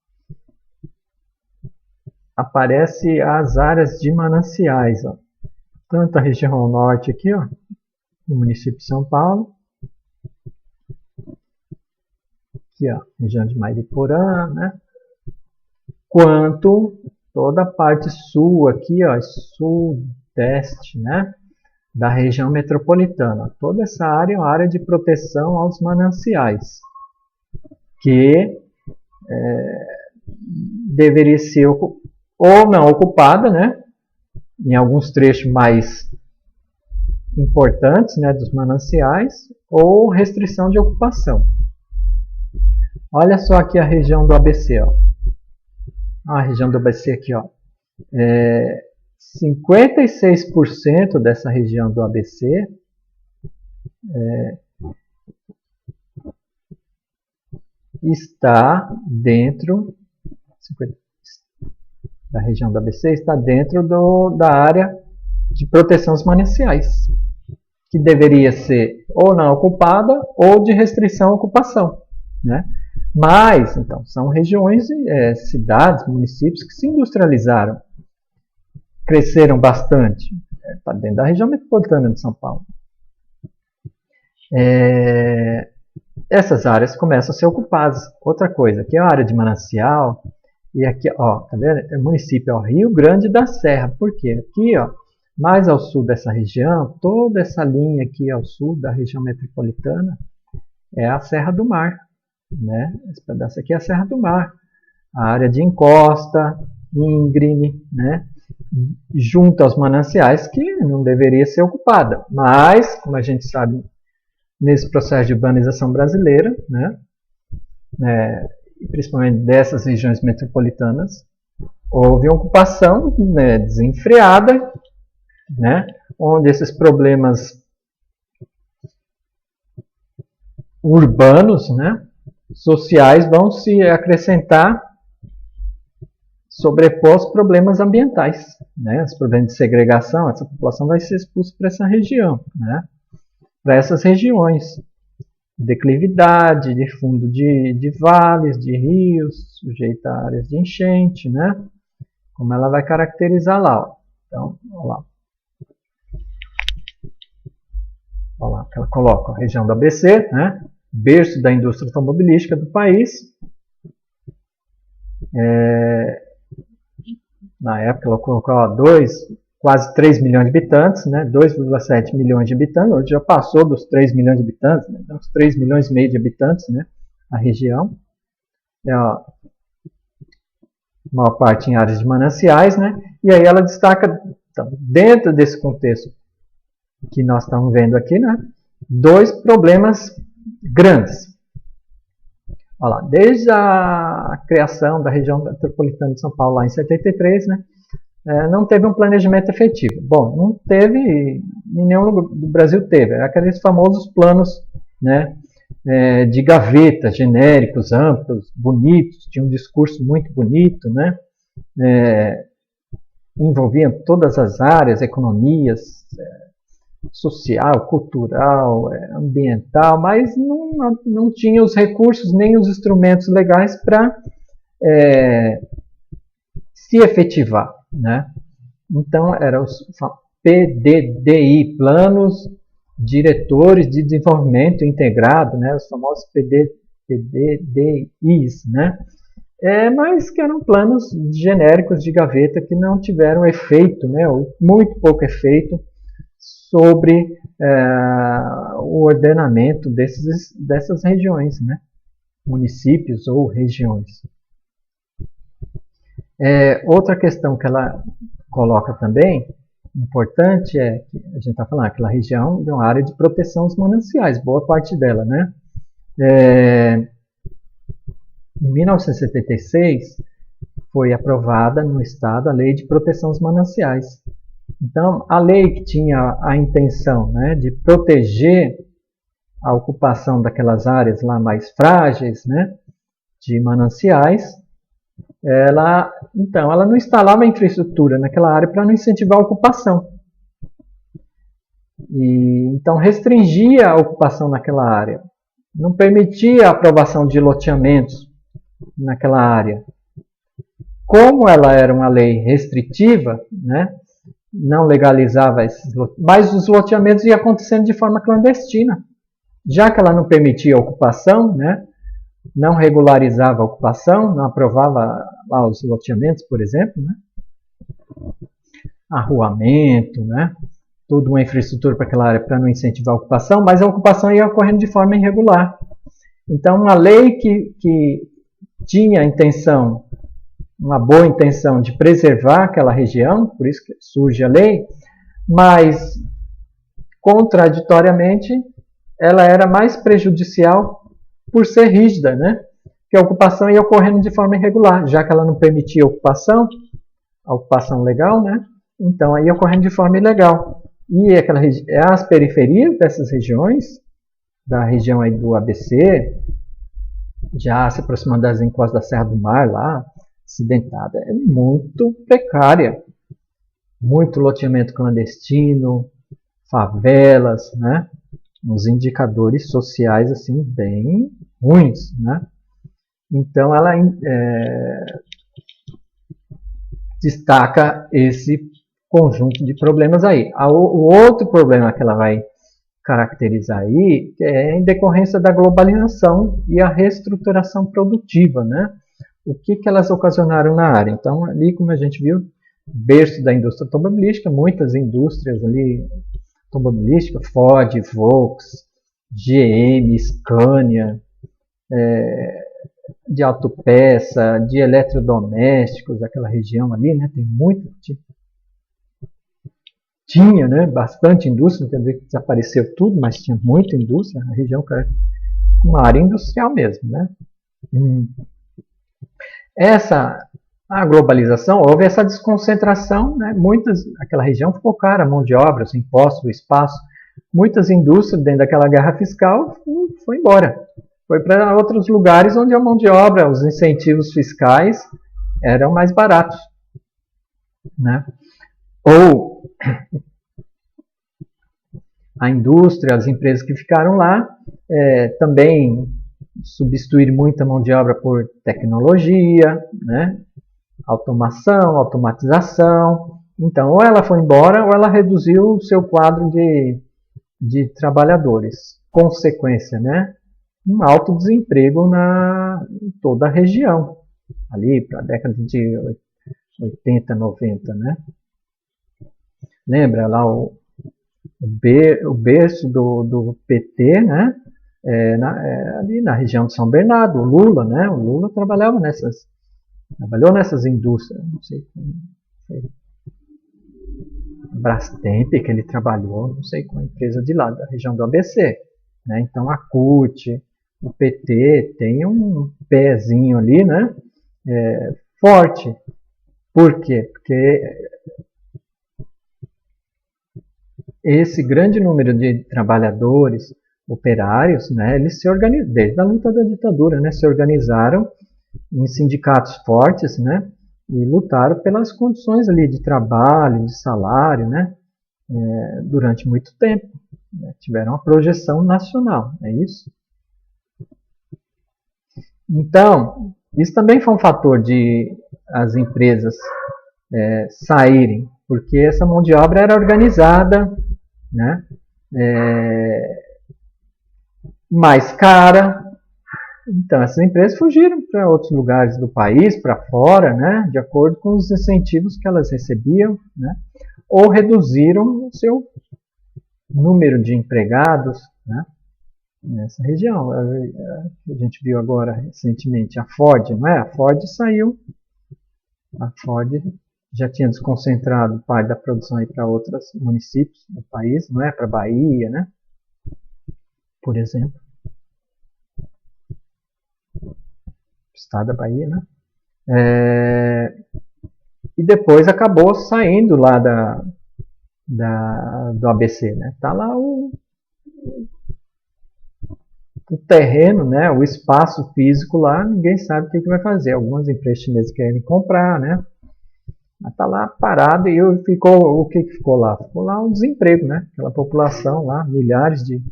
Aparece as áreas de mananciais, ó. Tanto a região norte aqui, ó, no município de São Paulo, aqui, ó, região de Mariporã, né? Quanto toda a parte sul aqui, ó, sudeste, né? Da região metropolitana. Toda essa área é uma área de proteção aos mananciais, que deveria ser ou não ocupada, né? Em alguns trechos mais importantes, né, dos mananciais, ou restrição de ocupação. Olha só aqui a região do ABC, ó. A região do ABC aqui, ó. 56% dessa região do ABC está dentro da região do ABC, está dentro da área de proteção aos mananciais, que deveria ser ou não ocupada ou de restrição à ocupação, né? Mas, então, são regiões, cidades, municípios que se industrializaram, cresceram bastante, está dentro da região metropolitana de São Paulo. Essas áreas começam a ser ocupadas. Outra coisa, aqui é a área de manancial, e aqui, ó, tá vendo? É o município, ó, Rio Grande da Serra. Por quê? Aqui, ó, mais ao sul dessa região, toda essa linha aqui ao sul da região metropolitana é a Serra do Mar, né? Esse pedaço aqui é a Serra do Mar, a área de encosta, íngreme, né? Junto aos mananciais, que não deveria ser ocupada. Mas, como a gente sabe, nesse processo de urbanização brasileira, né? Principalmente dessas regiões metropolitanas, houve uma ocupação, né, desenfreada, né, onde esses problemas urbanos, né, sociais vão se acrescentar sobrepor os problemas ambientais, né? Os problemas de segregação, essa população vai ser expulsa para essa região, né? Para essas regiões. Declividade, de fundo de vales, de rios, sujeita a áreas de enchente, né? Como ela vai caracterizar lá, ó. Então, olha lá. Olha lá que ela coloca a região do ABC, né? Berço da indústria automobilística do país. Na época ela colocou quase 3 milhões de habitantes, né? 2,7 milhões de habitantes, hoje já passou dos 3 milhões de habitantes, né? Uns 3 milhões e meio de habitantes, né? A região. A maior parte em áreas de mananciais, né? E aí ela destaca, então, dentro desse contexto que nós estamos vendo aqui, né? 2 problemas grandes. Olha lá, desde a criação da região metropolitana de São Paulo lá em 73, né? Não teve um planejamento efetivo. Bom, não teve, em nenhum lugar do Brasil teve. Aqueles famosos planos, né, de gaveta, genéricos, amplos, bonitos, tinha um discurso muito bonito, né, envolviam todas as áreas, economias, social, cultural, ambiental, mas não tinha os recursos nem os instrumentos legais para se efetivar, né? Então, eram os PDDI, Planos Diretores de Desenvolvimento Integrado, né? Os famosos PDDIs, né? Mas que eram planos genéricos de gaveta que não tiveram efeito, né? Ou muito pouco efeito sobre o ordenamento dessas regiões, né? Municípios ou regiões. Outra questão que ela coloca também, importante, é que a gente está falando, aquela região é uma área de proteção aos mananciais, boa parte dela, né? Em 1976, foi aprovada no Estado a Lei de Proteção aos Mananciais. Então, a lei que tinha a intenção, né, de proteger a ocupação daquelas áreas lá mais frágeis, né, de mananciais, ela não instalava infraestrutura naquela área para não incentivar a ocupação. Então, restringia a ocupação naquela área. Não permitia a aprovação de loteamentos naquela área. Como ela era uma lei restritiva, né, não legalizava mas os loteamentos iam acontecendo de forma clandestina. Já que ela não permitia a ocupação, né, não regularizava a ocupação, não aprovava lá os loteamentos, por exemplo, né, arruamento, né, toda uma infraestrutura para aquela área para não incentivar a ocupação, mas a ocupação ia ocorrendo de forma irregular. Então, uma lei que tinha a intenção, uma boa intenção de preservar aquela região, por isso que surge a lei, mas, contraditoriamente, ela era mais prejudicial por ser rígida, né? Que a ocupação ia ocorrendo de forma irregular, já que ela não permitia a ocupação legal, né? Então, aí ia ocorrendo de forma ilegal. E as periferias dessas regiões, da região aí do ABC, já se aproximando das encostas da Serra do Mar, lá, acidentada, é muito precária. Muito loteamento clandestino, favelas, né? Uns indicadores sociais assim bem ruins, né? Então ela destaca esse conjunto de problemas aí. O outro problema que ela vai caracterizar aí é em decorrência da globalização e a reestruturação produtiva, né? O que elas ocasionaram na área? Então, ali, como a gente viu, berço da indústria automobilística, muitas indústrias ali, automobilística, Ford, Volks, GM, Scania, de autopeça, de eletrodomésticos, aquela região ali, né? Tem muito, tinha, né? Bastante indústria, não quer dizer que desapareceu tudo, mas tinha muita indústria, a região era uma área industrial mesmo, né? A globalização, houve essa desconcentração, né? Aquela região ficou cara, a mão de obra, os impostos, o espaço. Muitas indústrias, dentro daquela guerra fiscal, foi embora. Foi para outros lugares onde a mão de obra, os incentivos fiscais eram mais baratos, né? Ou a indústria, as empresas que ficaram lá, também substituíram muita mão de obra por tecnologia, né? Automação, automatização. Então, ou ela foi embora, ou ela reduziu o seu quadro de trabalhadores. Consequência, né? Um alto desemprego em toda a região, ali para a década de 80, 90, né? Lembra lá o berço do PT, né? Ali na região de São Bernardo, o Lula, né? O Lula trabalhou nessas indústrias, não sei Brastemp que ele trabalhou, não sei qual empresa de lá, da região do ABC, né? Então a CUT, o PT tem um pezinho ali, né? Forte. Por quê? Porque esse grande número de trabalhadores, operários, né, eles se organizaram, desde a luta da ditadura, né, se organizaram em sindicatos fortes, né, e lutaram pelas condições ali de trabalho, de salário, né, durante muito tempo. Né, tiveram uma projeção nacional, é isso? Então, isso também foi um fator de as empresas saírem, porque essa mão de obra era organizada, né, mais cara. Então, essas empresas fugiram para outros lugares do país, para fora, né, de acordo com os incentivos que elas recebiam, né, ou reduziram o seu número de empregados, né, nessa região. A gente viu agora recentemente a Ford, não é? A Ford saiu, a Ford já tinha desconcentrado parte da produção para outros municípios do país, não é? Para Bahia, né? Por exemplo. Estado da Bahia, né? E depois acabou saindo lá do ABC, né? Tá lá o terreno, né? O espaço físico lá, ninguém sabe o que vai fazer. Algumas empresas chinesas querem comprar, né? Mas tá lá parado e o que ficou lá? Ficou lá o desemprego, né? Aquela população lá, milhares de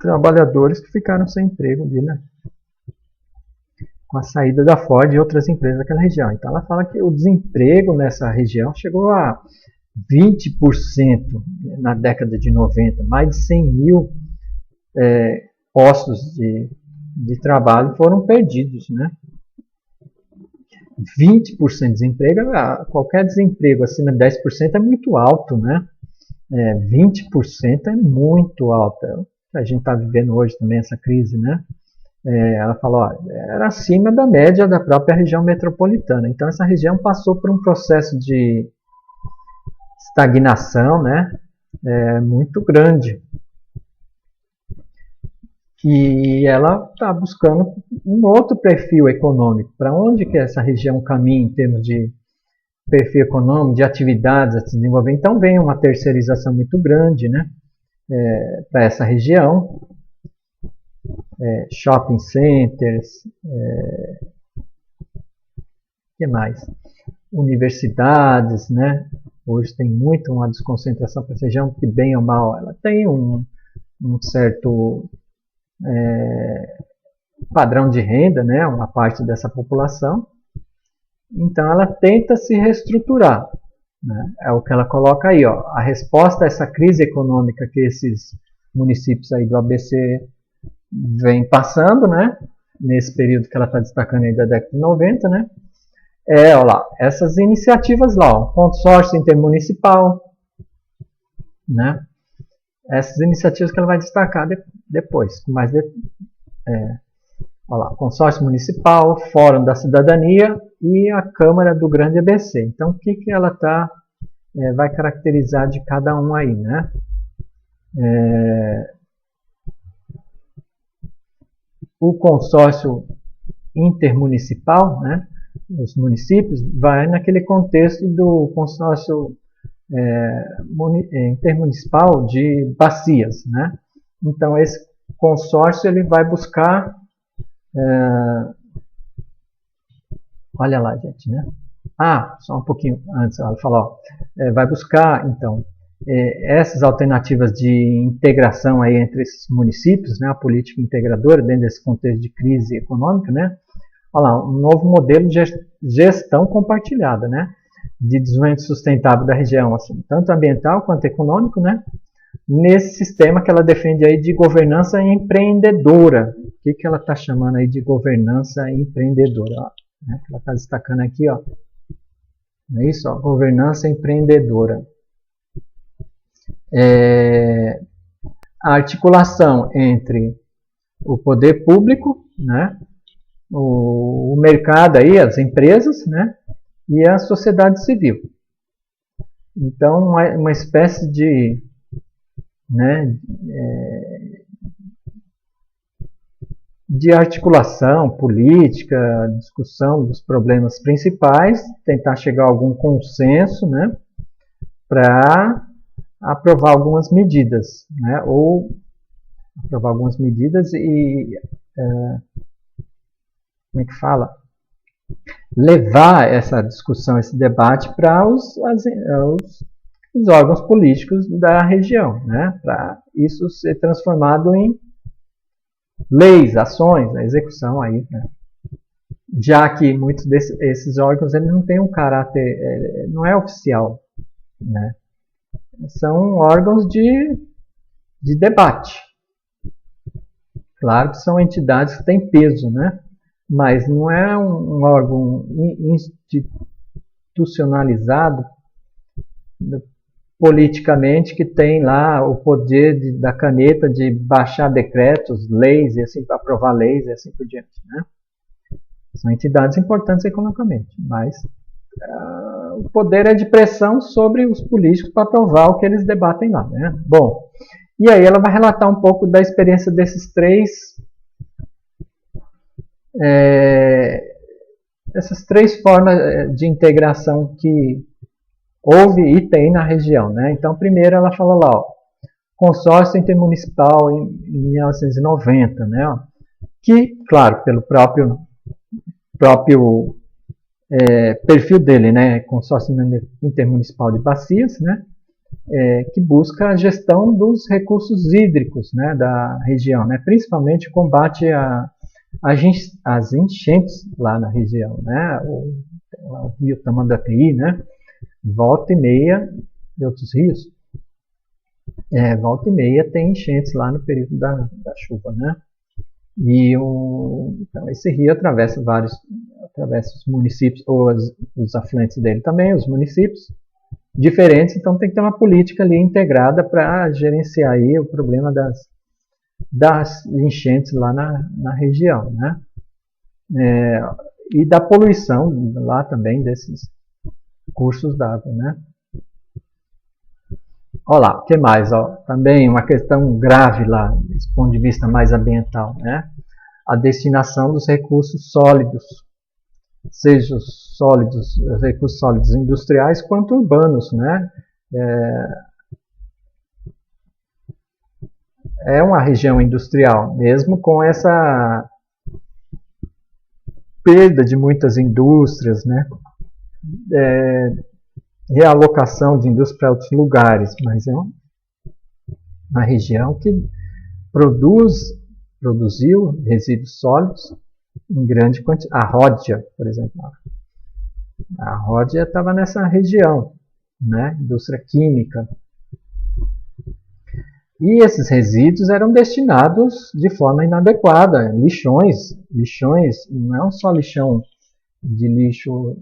trabalhadores que ficaram sem emprego ali, né? Com a saída da Ford e outras empresas daquela região. Então ela fala que o desemprego nessa região chegou a 20% na década de 90, mais de 100 mil postos de trabalho foram perdidos, né? 20% de desemprego, qualquer desemprego acima de 10% é muito alto, né? 20% é muito alto. A gente está vivendo hoje também essa crise, né? Ela falou, era acima da média da própria região metropolitana. Então essa região passou por um processo de estagnação, né? Muito grande. E ela está buscando um outro perfil econômico. Para onde que essa região caminha em termos de perfil econômico, de atividades a se desenvolver? Então vem uma terceirização muito grande, né? Para essa região. Shopping centers, que mais? Universidades, né? Hoje tem muito uma desconcentração para essa região, que bem ou mal ela tem um certo padrão de renda, né? Uma parte dessa população. Então ela tenta se reestruturar, né? É o que ela coloca aí, ó. A resposta a essa crise econômica que esses municípios aí do ABC vem passando, né? Nesse período que ela está destacando aí da década de 90, né? Olha lá, essas iniciativas lá, ó, consórcio intermunicipal, né? Essas iniciativas que ela vai destacar depois, com mais olha lá, consórcio municipal, fórum da cidadania e a Câmara do Grande ABC. Então, o que ela vai caracterizar de cada um aí, né? O consórcio intermunicipal, né, os municípios, vai naquele contexto do consórcio intermunicipal de bacias, né? Então esse consórcio ele vai buscar Olha lá, gente, né? Ah, só um pouquinho antes, ela fala, ó, vai buscar, então, essas alternativas de integração aí entre esses municípios, né, a política integradora dentro desse contexto de crise econômica, né? Olha lá, um novo modelo de gestão compartilhada, né? De desenvolvimento sustentável da região, assim, tanto ambiental quanto econômico, né? Nesse sistema que ela defende aí de governança empreendedora. O que ela está chamando aí de governança empreendedora? Ó, né? Ela está destacando aqui, ó. Não é isso? Ó, governança empreendedora. A articulação entre o poder público, né? O mercado aí, as empresas, né? E a sociedade civil. Então, uma espécie de, né, de articulação política, discussão dos problemas principais, tentar chegar a algum consenso, né, para aprovar algumas medidas, né, ou aprovar algumas medidas e, como é que fala? Levar essa discussão, esse debate para os órgãos políticos da região, né, para isso ser transformado em leis, ações, a execução aí, né? Já que muitos desses órgãos eles não têm um caráter, não é oficial, né? São órgãos de debate. Claro que são entidades que têm peso, né? Mas não é um órgão institucionalizado politicamente que tem lá o poder da caneta de baixar decretos, leis, e assim, aprovar leis e assim por diante, né? São entidades importantes economicamente, mas o poder é de pressão sobre os políticos para aprovar o que eles debatem lá, né? Bom, e aí ela vai relatar um pouco da experiência desses essas três formas de integração que houve e tem na região, né? Então, primeiro ela fala lá, ó, consórcio intermunicipal em 1990, né? Ó, que, claro, pelo próprio perfil dele, né? Consórcio intermunicipal de bacias, né? Que busca a gestão dos recursos hídricos, né? Da região, né? Principalmente o combate às enchentes lá na região, né? O rio Tamanduateí, né? Volta e meia, de outros rios, volta e meia tem enchentes lá no período da chuva, né? E então esse rio atravessa os municípios, ou os afluentes dele também, os municípios diferentes, então tem que ter uma política ali integrada para gerenciar aí o problema das enchentes lá na região, né? E da poluição lá também desses cursos d'água, né? Olha lá, o que mais? Ó, também uma questão grave lá, desse ponto de vista mais ambiental, né? A destinação dos recursos sólidos, seja os recursos sólidos industriais quanto urbanos, né? É uma região industrial, mesmo com essa perda de muitas indústrias, né? Realocação de indústria para outros lugares, mas é uma região que produziu resíduos sólidos em grande quantidade. A Ródia, por exemplo, a Ródia estava nessa região, né? Indústria química. E esses resíduos eram destinados de forma inadequada, lixões, não só lixão de lixo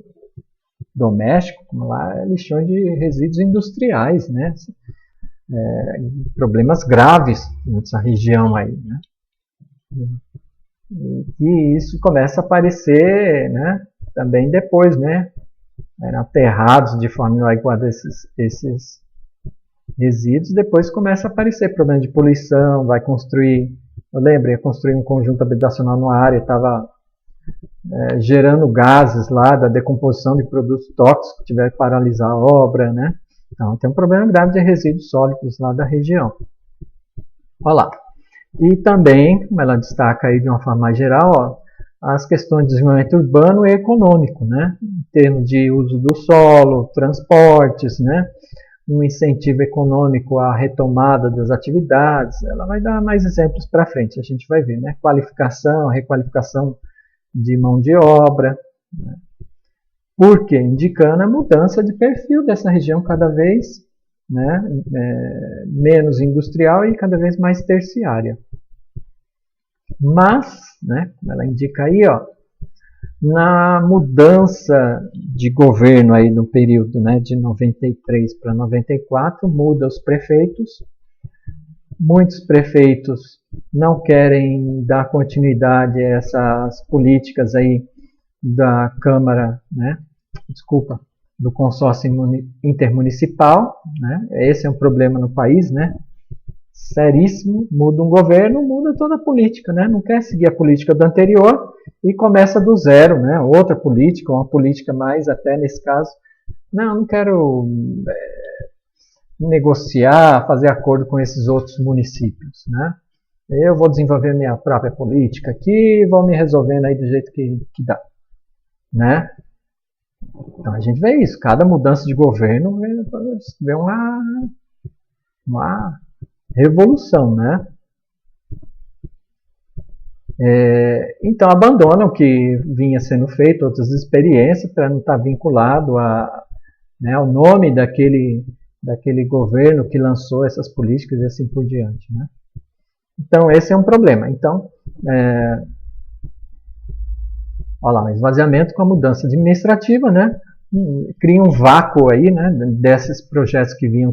doméstico, como lá é lixão de resíduos industriais, né? Problemas graves nessa região aí, né? E isso começa a aparecer, né? Também depois, né? Eram aterrados de forma inadequada esses resíduos, depois começa a aparecer problema de poluição, vai construir, eu lembro, ia construir um conjunto habitacional numa área, estava gerando gases lá da decomposição de produtos tóxicos, tiver que paralisar a obra, né? Então tem um problema grave de resíduos sólidos lá da região. Olha lá. E também, como ela destaca aí de uma forma mais geral, ó, as questões de desenvolvimento urbano e econômico, né? Em termos de uso do solo, transportes, né? Um incentivo econômico à retomada das atividades. Ela vai dar mais exemplos para frente, a gente vai ver, né? Qualificação, requalificação de mão de obra, né? Porque indicando a mudança de perfil dessa região cada vez, né, menos industrial e cada vez mais terciária. Mas, né, como ela indica aí, ó, na mudança de governo aí no período, né, de 93 para 94, muda os prefeitos. Muitos prefeitos não querem dar continuidade a essas políticas aí da Câmara, né, desculpa, do consórcio intermunicipal, né? Esse é um problema no país, né? Seríssimo. Muda um governo, muda toda a política, né? Não quer seguir a política do anterior e começa do zero, né? Outra política, uma política mais até nesse caso. Não quero negociar, fazer acordo com esses outros municípios, né? Eu vou desenvolver minha própria política aqui, vou me resolvendo aí do jeito que dá, né? Então a gente vê isso, cada mudança de governo vê uma revolução, né? Então abandonam o que vinha sendo feito, outras experiências, para não estar vinculado ao nome daquele governo que lançou essas políticas e assim por diante, né? Então esse é um problema. Então, olha lá, esvaziamento com a mudança administrativa, né? Cria um vácuo aí, né? Desses projetos que vinham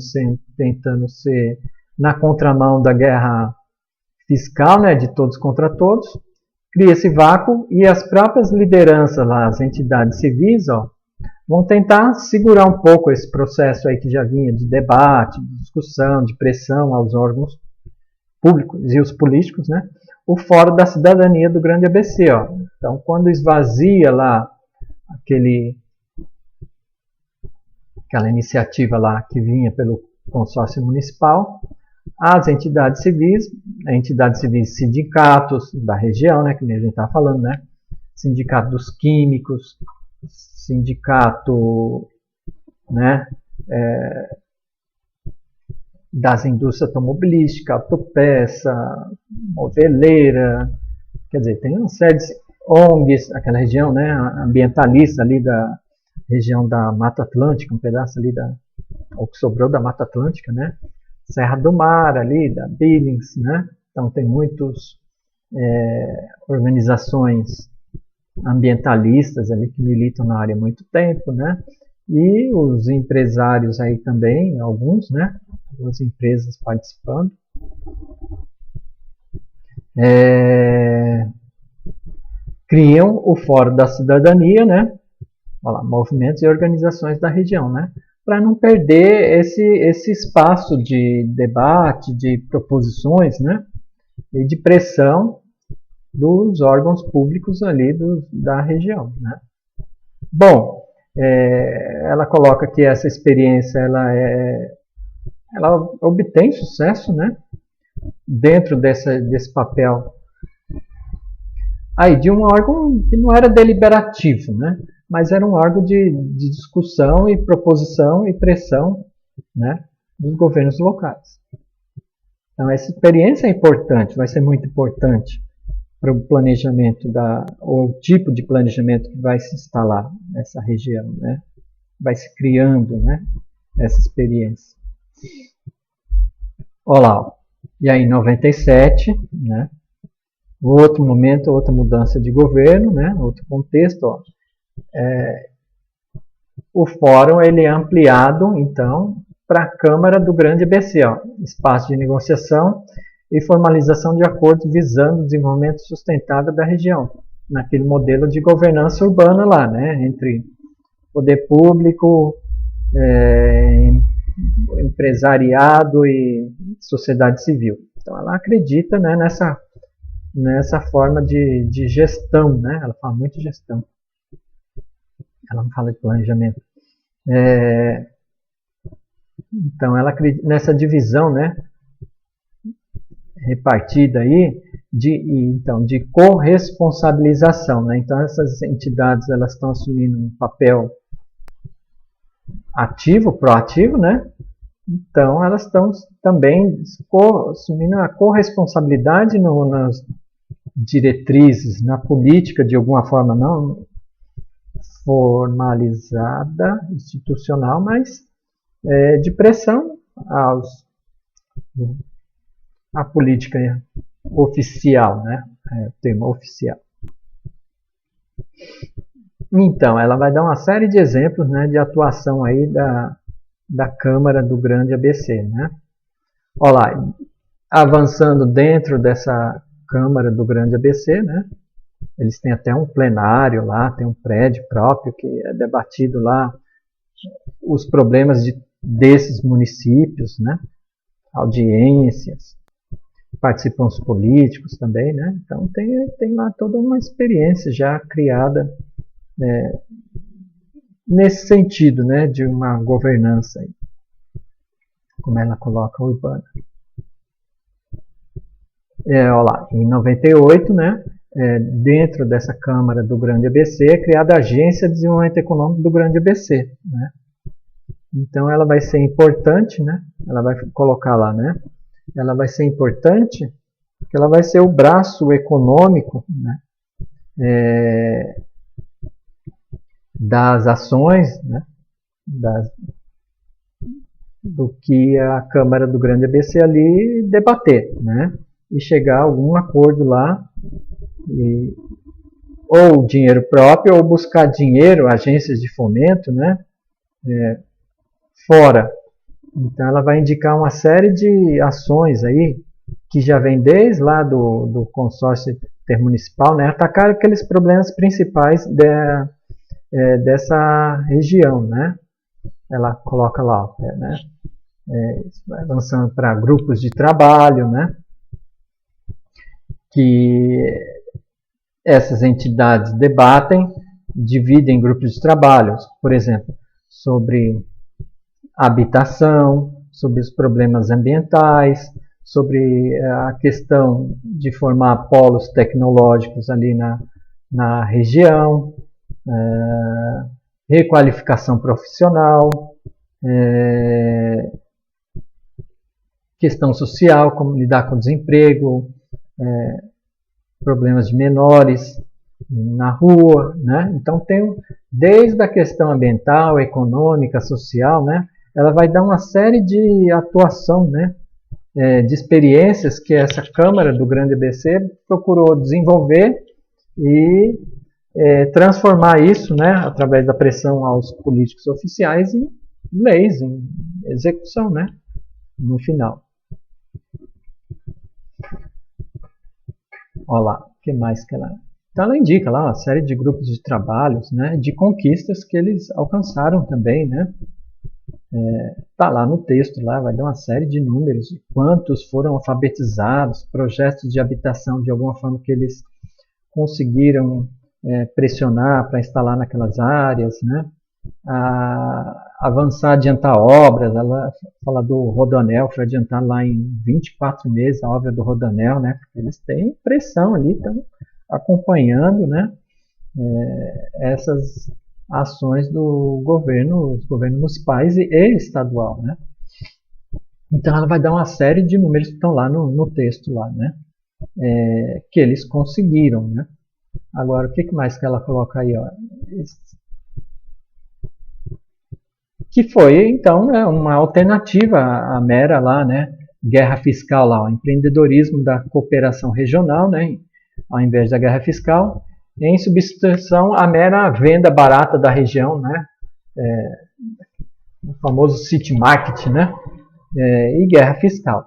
tentando ser na contramão da guerra fiscal, né? De todos contra todos. Cria esse vácuo e as próprias lideranças lá, as entidades civis, ó, vão tentar segurar um pouco esse processo aí que já vinha de debate, de discussão, de pressão aos órgãos públicos e os políticos, né? O Fórum da Cidadania do Grande ABC, ó. Então, quando esvazia lá aquela iniciativa lá que vinha pelo consórcio municipal, as entidades civis, sindicatos da região, né, que a gente está falando, né? Sindicato dos químicos, sindicato, né, das indústrias automobilísticas, autopeça, moveleira, quer dizer, tem uma série de ONGs, aquela região, né, ambientalista ali da região da Mata Atlântica, um pedaço ali o que sobrou da Mata Atlântica, né, Serra do Mar ali, da Billings, né, então tem muitas organizações ambientalistas ali que militam na área há muito tempo, né, e os empresários aí também, alguns, né, algumas empresas participando. Criam o Fórum da Cidadania, né? Olha lá, movimentos e organizações da região, né? Para não perder esse espaço de debate, de proposições, né? E de pressão dos órgãos públicos ali da região, né? Bom, ela coloca que essa experiência ela obtém sucesso, né? Dentro desse papel aí de um órgão que não era deliberativo, né? Mas era um órgão de discussão e proposição e pressão, né, dos governos locais. Então essa experiência é importante, vai ser muito importante para o planejamento ou o tipo de planejamento que vai se instalar nessa região, né? Vai se criando, né, essa experiência. Olha lá, e aí em 97, né? Outro momento, outra mudança de governo, né? Outro contexto, ó. O fórum ele é ampliado, então, para a Câmara do Grande ABC, ó, espaço de negociação e formalização de acordos visando o desenvolvimento sustentável da região, naquele modelo de governança urbana lá, né? Entre poder público, empresariado e sociedade civil. Então, ela acredita, né, nessa forma de gestão, né? Ela fala muito de gestão. Ela não fala de planejamento. Então, ela acredita nessa divisão, né? repartida aí de corresponsabilização, né? Então essas entidades elas estão assumindo um papel ativo, proativo, né? Então elas estão também assumindo a corresponsabilidade nas diretrizes, na política de alguma forma não formalizada, institucional, mas de pressão à política oficial, né? O termo oficial. Então, ela vai dar uma série de exemplos, né, de atuação aí da Câmara do Grande ABC, né? Olha lá, avançando dentro dessa Câmara do Grande ABC, né? Eles têm até um plenário lá, tem um prédio próprio que é debatido lá os problemas desses municípios, né? Audiências, participam os políticos também, né? Então tem lá toda uma experiência já criada nesse sentido, né? De uma governança, como ela coloca, urbana. Olha lá, em 98, né? Dentro dessa Câmara do Grande ABC é criada a Agência de Desenvolvimento Econômico do Grande ABC, né? Então ela vai ser importante, né? Ela vai colocar lá, né? Ela vai ser importante porque ela vai ser o braço econômico, né? Das ações, né? Do que a Câmara do Grande ABC ali debater, né? E chegar a algum acordo lá, ou dinheiro próprio, ou buscar dinheiro, agências de fomento, né? Fora. Então ela vai indicar uma série de ações aí, que já vem desde lá do consórcio intermunicipal, né? Atacar aqueles problemas principais dessa região, né? Ela coloca lá, né? Vai avançando para grupos de trabalho, né? Que essas entidades debatem, dividem em grupos de trabalho, por exemplo, sobre habitação, sobre os problemas ambientais, sobre a questão de formar polos tecnológicos ali na região, requalificação profissional, questão social, como lidar com o desemprego, problemas de menores na rua, né? Então tem desde a questão ambiental, econômica, social, né? Ela vai dar uma série de atuação, né? De experiências que essa Câmara do Grande ABC procurou desenvolver e transformar isso, né? Através da pressão aos políticos oficiais em leis, em execução, né? No final. Olha lá, o que mais que ela... Então ela indica lá uma série de grupos de trabalhos, né, de conquistas que eles alcançaram também, né? Tá lá no texto, lá vai dar uma série de números, de quantos foram alfabetizados, projetos de habitação de alguma forma que eles conseguiram pressionar para instalar naquelas áreas, né? Avançar, adiantar obras, ela fala do Rodoanel, foi adiantar lá em 24 meses a obra do Rodoanel, né? Porque eles têm pressão ali, estão acompanhando, né? Essas ações do governo, os governos municipais e estadual, né? Então ela vai dar uma série de números que estão lá no texto lá, né? Que eles conseguiram, né? Agora, o que mais que ela coloca aí, ó? Que foi, então, uma alternativa à mera lá, né, guerra fiscal lá, o empreendedorismo da cooperação regional, né, ao invés da guerra fiscal, em substituição à mera venda barata da região, né, o famoso city market, né, e guerra fiscal.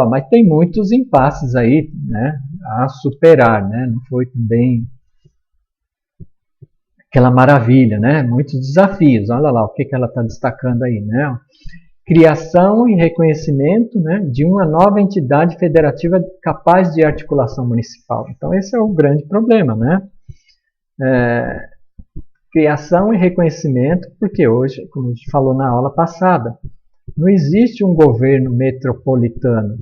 Mas tem muitos impasses aí, né, a superar, né, não foi também aquela maravilha, né? Muitos desafios. Olha lá o que ela está destacando aí, né? Criação e reconhecimento, né, de uma nova entidade federativa capaz de articulação municipal. Então esse é o grande problema, né? Criação e reconhecimento, porque hoje, como a gente falou na aula passada, não existe um governo metropolitano.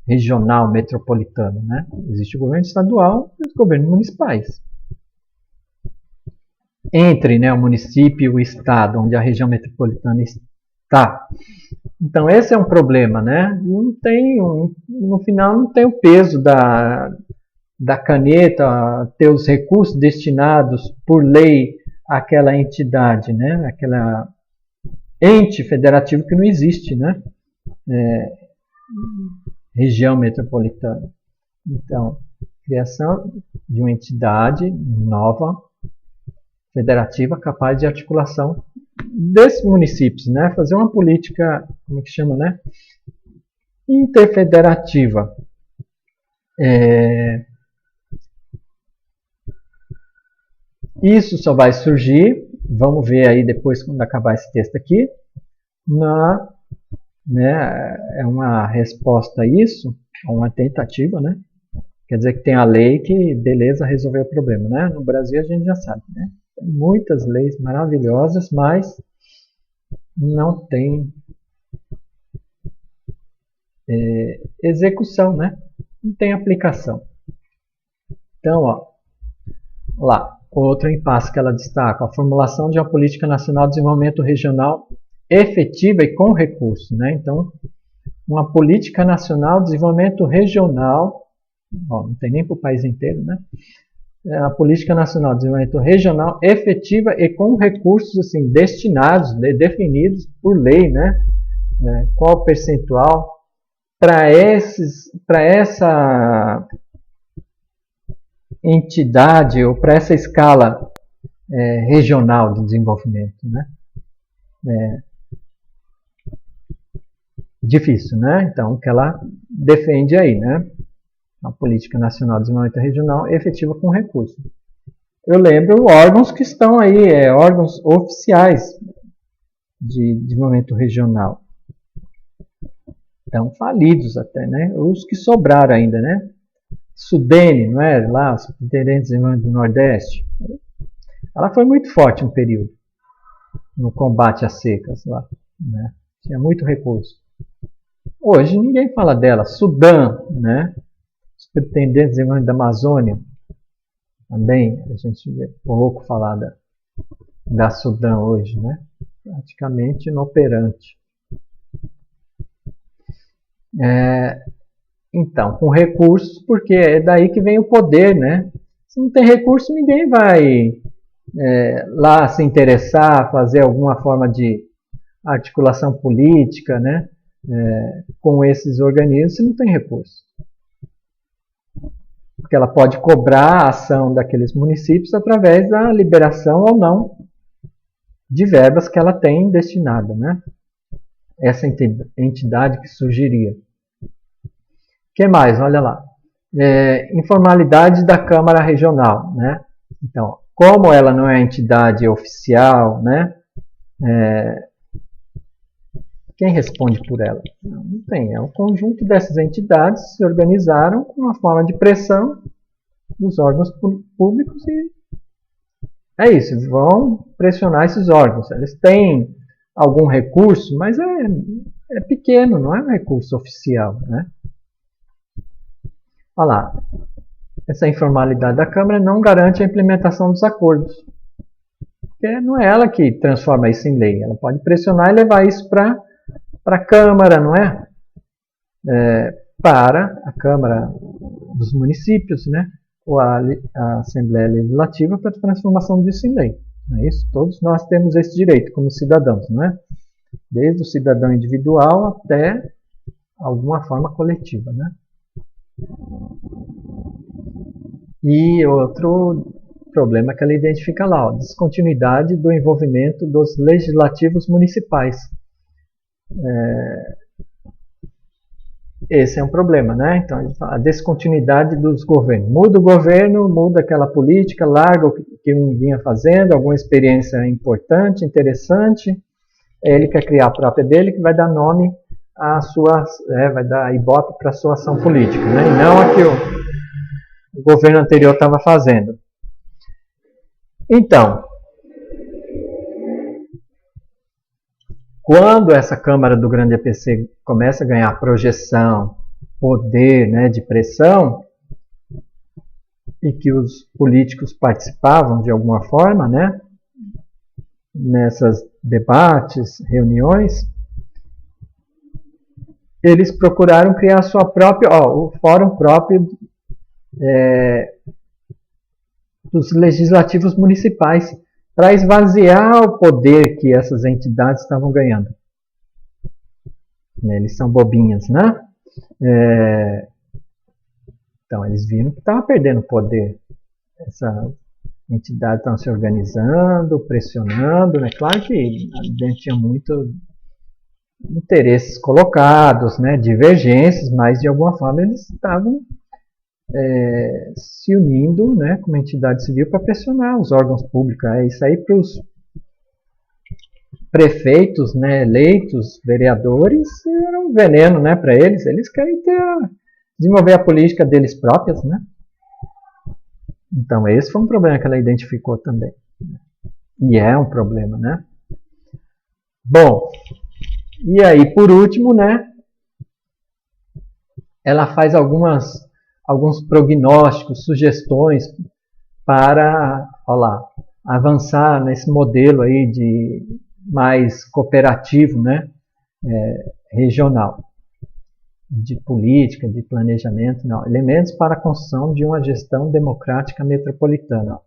regional metropolitano, né? Existe o governo estadual e os governos municipais. Entre, né, o município e o estado, onde a região metropolitana está. Então esse é um problema, né? No final não tem o peso da caneta, ter os recursos destinados por lei àquela entidade, né? Aquela ente federativo que não existe, né? Região metropolitana. Então, criação de uma entidade nova, federativa, capaz de articulação desses municípios, né? Fazer uma política, como que chama, né? Interfederativa. Isso só vai surgir, vamos ver aí depois quando acabar esse texto aqui, né, é uma resposta a isso, uma tentativa, né? Quer dizer que tem a lei que, beleza, resolveu o problema, né? No Brasil a gente já sabe, né? Tem muitas leis maravilhosas, mas não tem execução, né? Não tem aplicação. Então, ó, lá, outro impasse que ela destaca, a formulação de uma política nacional de desenvolvimento regional efetiva e com recurso, né? Então, uma política nacional de desenvolvimento regional, ó, não tem nem para o país inteiro, né? A política nacional de desenvolvimento regional efetiva e com recursos assim destinados, definidos por lei, né? Qual o percentual para essa entidade ou para essa escala regional de desenvolvimento, né? Difícil, né? Então, o que ela defende aí, né? A política nacional de desenvolvimento regional efetiva com recursos. Eu lembro órgãos que estão aí, órgãos oficiais de desenvolvimento regional. Estão falidos até, né? Os que sobraram ainda, né? Sudene, não é? Lá, Superintendente de Desenvolvimento do Nordeste. Ela foi muito forte um período no combate às secas lá, né? Tinha muito recurso. Hoje ninguém fala dela. Sudã, né? Superintendente de Desenvolvimento da Amazônia. Também a gente vê pouco falar da Sudã hoje, né? Praticamente inoperante. Então, com recursos, porque é daí que vem o poder, né? Se não tem recurso, ninguém vai lá se interessar, fazer alguma forma de articulação política, né? Com esses organismos, se não tem recurso. Porque ela pode cobrar a ação daqueles municípios através da liberação ou não de verbas que ela tem destinada, né? Essa entidade que surgiria. O que mais? Olha lá. Informalidade da Câmara Regional, né? Então, como ela não é entidade oficial, né? Quem responde por ela? Não tem. É um conjunto dessas entidades que se organizaram com uma forma de pressão dos órgãos públicos e é isso. Vão pressionar esses órgãos. Eles têm algum recurso, mas é pequeno, não é um recurso oficial, né? Olha lá. Essa informalidade da Câmara não garante a implementação dos acordos. Porque não é ela que transforma isso em lei. Ela pode pressionar e levar isso para a Câmara, não é? Para a Câmara dos municípios, né? Ou a Assembleia Legislativa para a transformação disso em lei. Não é isso? Todos nós temos esse direito como cidadãos, não é? Desde o cidadão individual até alguma forma coletiva, né? E outro problema que ela identifica lá, a descontinuidade do envolvimento dos legislativos municipais. Esse é um problema, né? Então, a descontinuidade dos governos. Muda o governo, muda aquela política, larga o que um vinha fazendo, alguma experiência importante, interessante. Ele quer criar a própria dele, que vai dar nome à sua, vai dar ibope para a sua ação política, né? E não a que o governo anterior estava fazendo. Então, quando essa Câmara do Grande EPC começa a ganhar projeção, poder, né, de pressão, e que os políticos participavam de alguma forma, né, nessas debates, reuniões, eles procuraram criar a sua própria, o fórum próprio dos legislativos municipais, para esvaziar o poder que essas entidades estavam ganhando. Eles são bobinhas, né? Então, eles viram que estava perdendo poder. Essa entidade estava se organizando, pressionando, né? Claro que dentro tinha muito interesses colocados, né? Divergências, mas de alguma forma eles estavam se unindo, né, como entidade civil para pressionar os órgãos públicos. Isso aí para os prefeitos, né, eleitos, vereadores, era um veneno, né, para eles. Eles querem desenvolver a política deles próprias, né? Então esse foi um problema que ela identificou também. E é um problema, né? Bom, e aí por último, né, ela faz alguns prognósticos, sugestões para, avançar nesse modelo aí de mais cooperativo, né, regional, de política, de planejamento, não, elementos para a construção de uma gestão democrática metropolitana.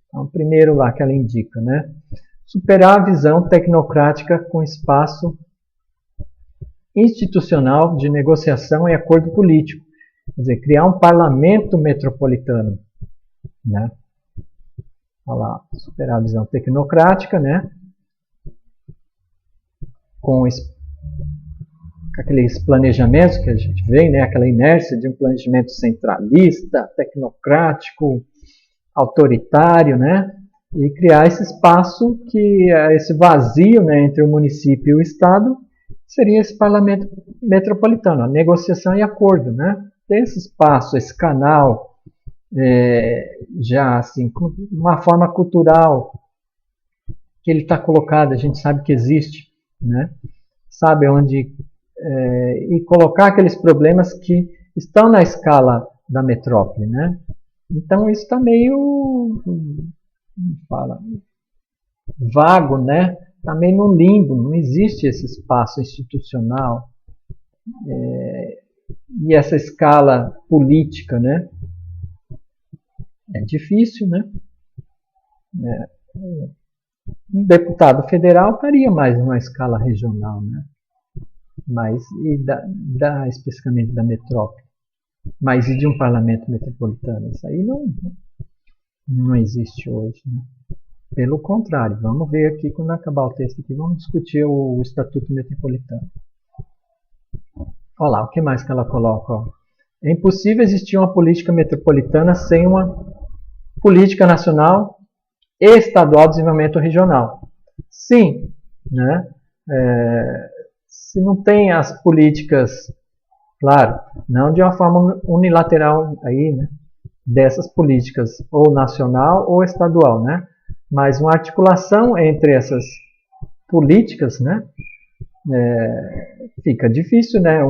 Então, primeiro lá que ela indica, né, superar a visão tecnocrática com espaço institucional de negociação e acordo político. Quer dizer, criar um parlamento metropolitano, né? Olha lá, superar a visão tecnocrática, né? Com aqueles planejamentos que a gente vê, né? Aquela inércia de um planejamento centralista, tecnocrático, autoritário, né? E criar esse espaço, esse vazio, né, entre o município e o Estado, seria esse parlamento metropolitano, a negociação e acordo, né? Ter esse espaço, esse canal, já assim, com uma forma cultural que ele está colocado, a gente sabe que existe, né? Sabe onde e colocar aqueles problemas que estão na escala da metrópole, né? Então isso está meio, vago, né? Está meio no limbo, não existe esse espaço institucional e essa escala política, né? É difícil, né? Um deputado federal estaria mais numa escala regional, né? Mas, especificamente da metrópole. Mas e de um parlamento metropolitano? Isso aí não existe hoje, né? Pelo contrário, vamos ver aqui, quando acabar o texto aqui, vamos discutir o Estatuto Metropolitano. Olha lá, o que mais que ela coloca? Ó. É impossível existir uma política metropolitana sem uma política nacional e estadual de desenvolvimento regional. Sim, né? Se não tem as políticas, claro, não de uma forma unilateral aí, né? Dessas políticas, ou nacional ou estadual, né? Mas uma articulação entre essas políticas, né? Fica difícil, né?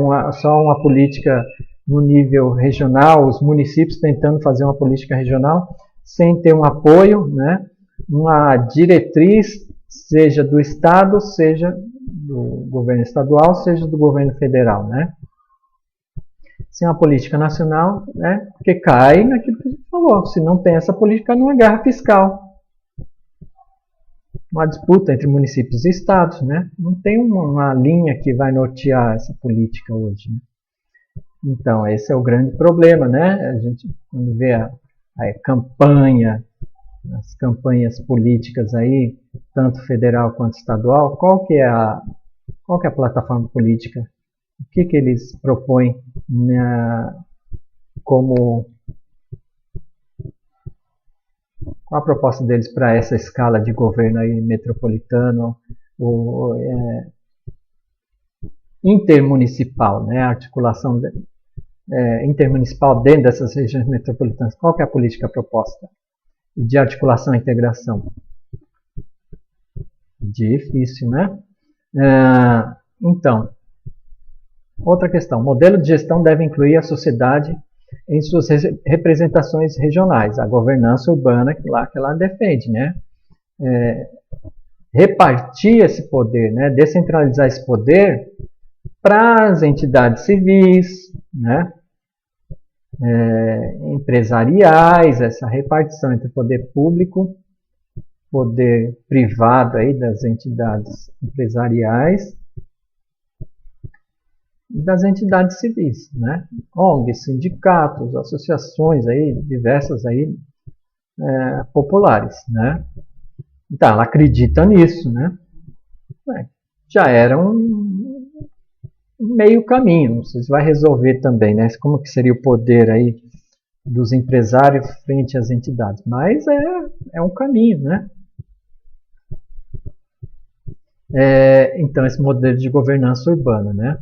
Só uma política no nível regional, os municípios tentando fazer uma política regional sem ter um apoio, né? Uma diretriz, seja do Estado, seja do governo estadual, seja do governo federal, né? Sem uma política nacional, né? Porque cai naquilo que a gente falou, se não tem essa política, numa guerra fiscal. Uma disputa entre municípios e estados, né? Não tem uma linha que vai nortear essa política hoje, né? Então, esse é o grande problema, né? A gente, quando vê a campanha, as campanhas políticas aí, tanto federal quanto estadual, qual que é a plataforma política? O que eles propõem como qual a proposta deles para essa escala de governo aí metropolitano ou intermunicipal, né? A articulação intermunicipal dentro dessas regiões metropolitanas. Qual que é a política proposta de articulação e integração? Difícil, né? Então, Outra questão, o modelo de gestão deve incluir a sociedade em suas representações regionais, a governança urbana que ela defende, né? Repartir esse poder, né? Descentralizar esse poder para as entidades civis, né? Empresariais, essa repartição entre poder público, poder privado aí das entidades empresariais e das entidades civis, né? ONGs, sindicatos, associações aí diversas aí populares, né? Então, ela acredita nisso, né? Já era um meio caminho, não sei se vai resolver também, né? Como que seria o poder aí dos empresários frente às entidades, mas é um caminho, né? Então, esse modelo de governança urbana, né?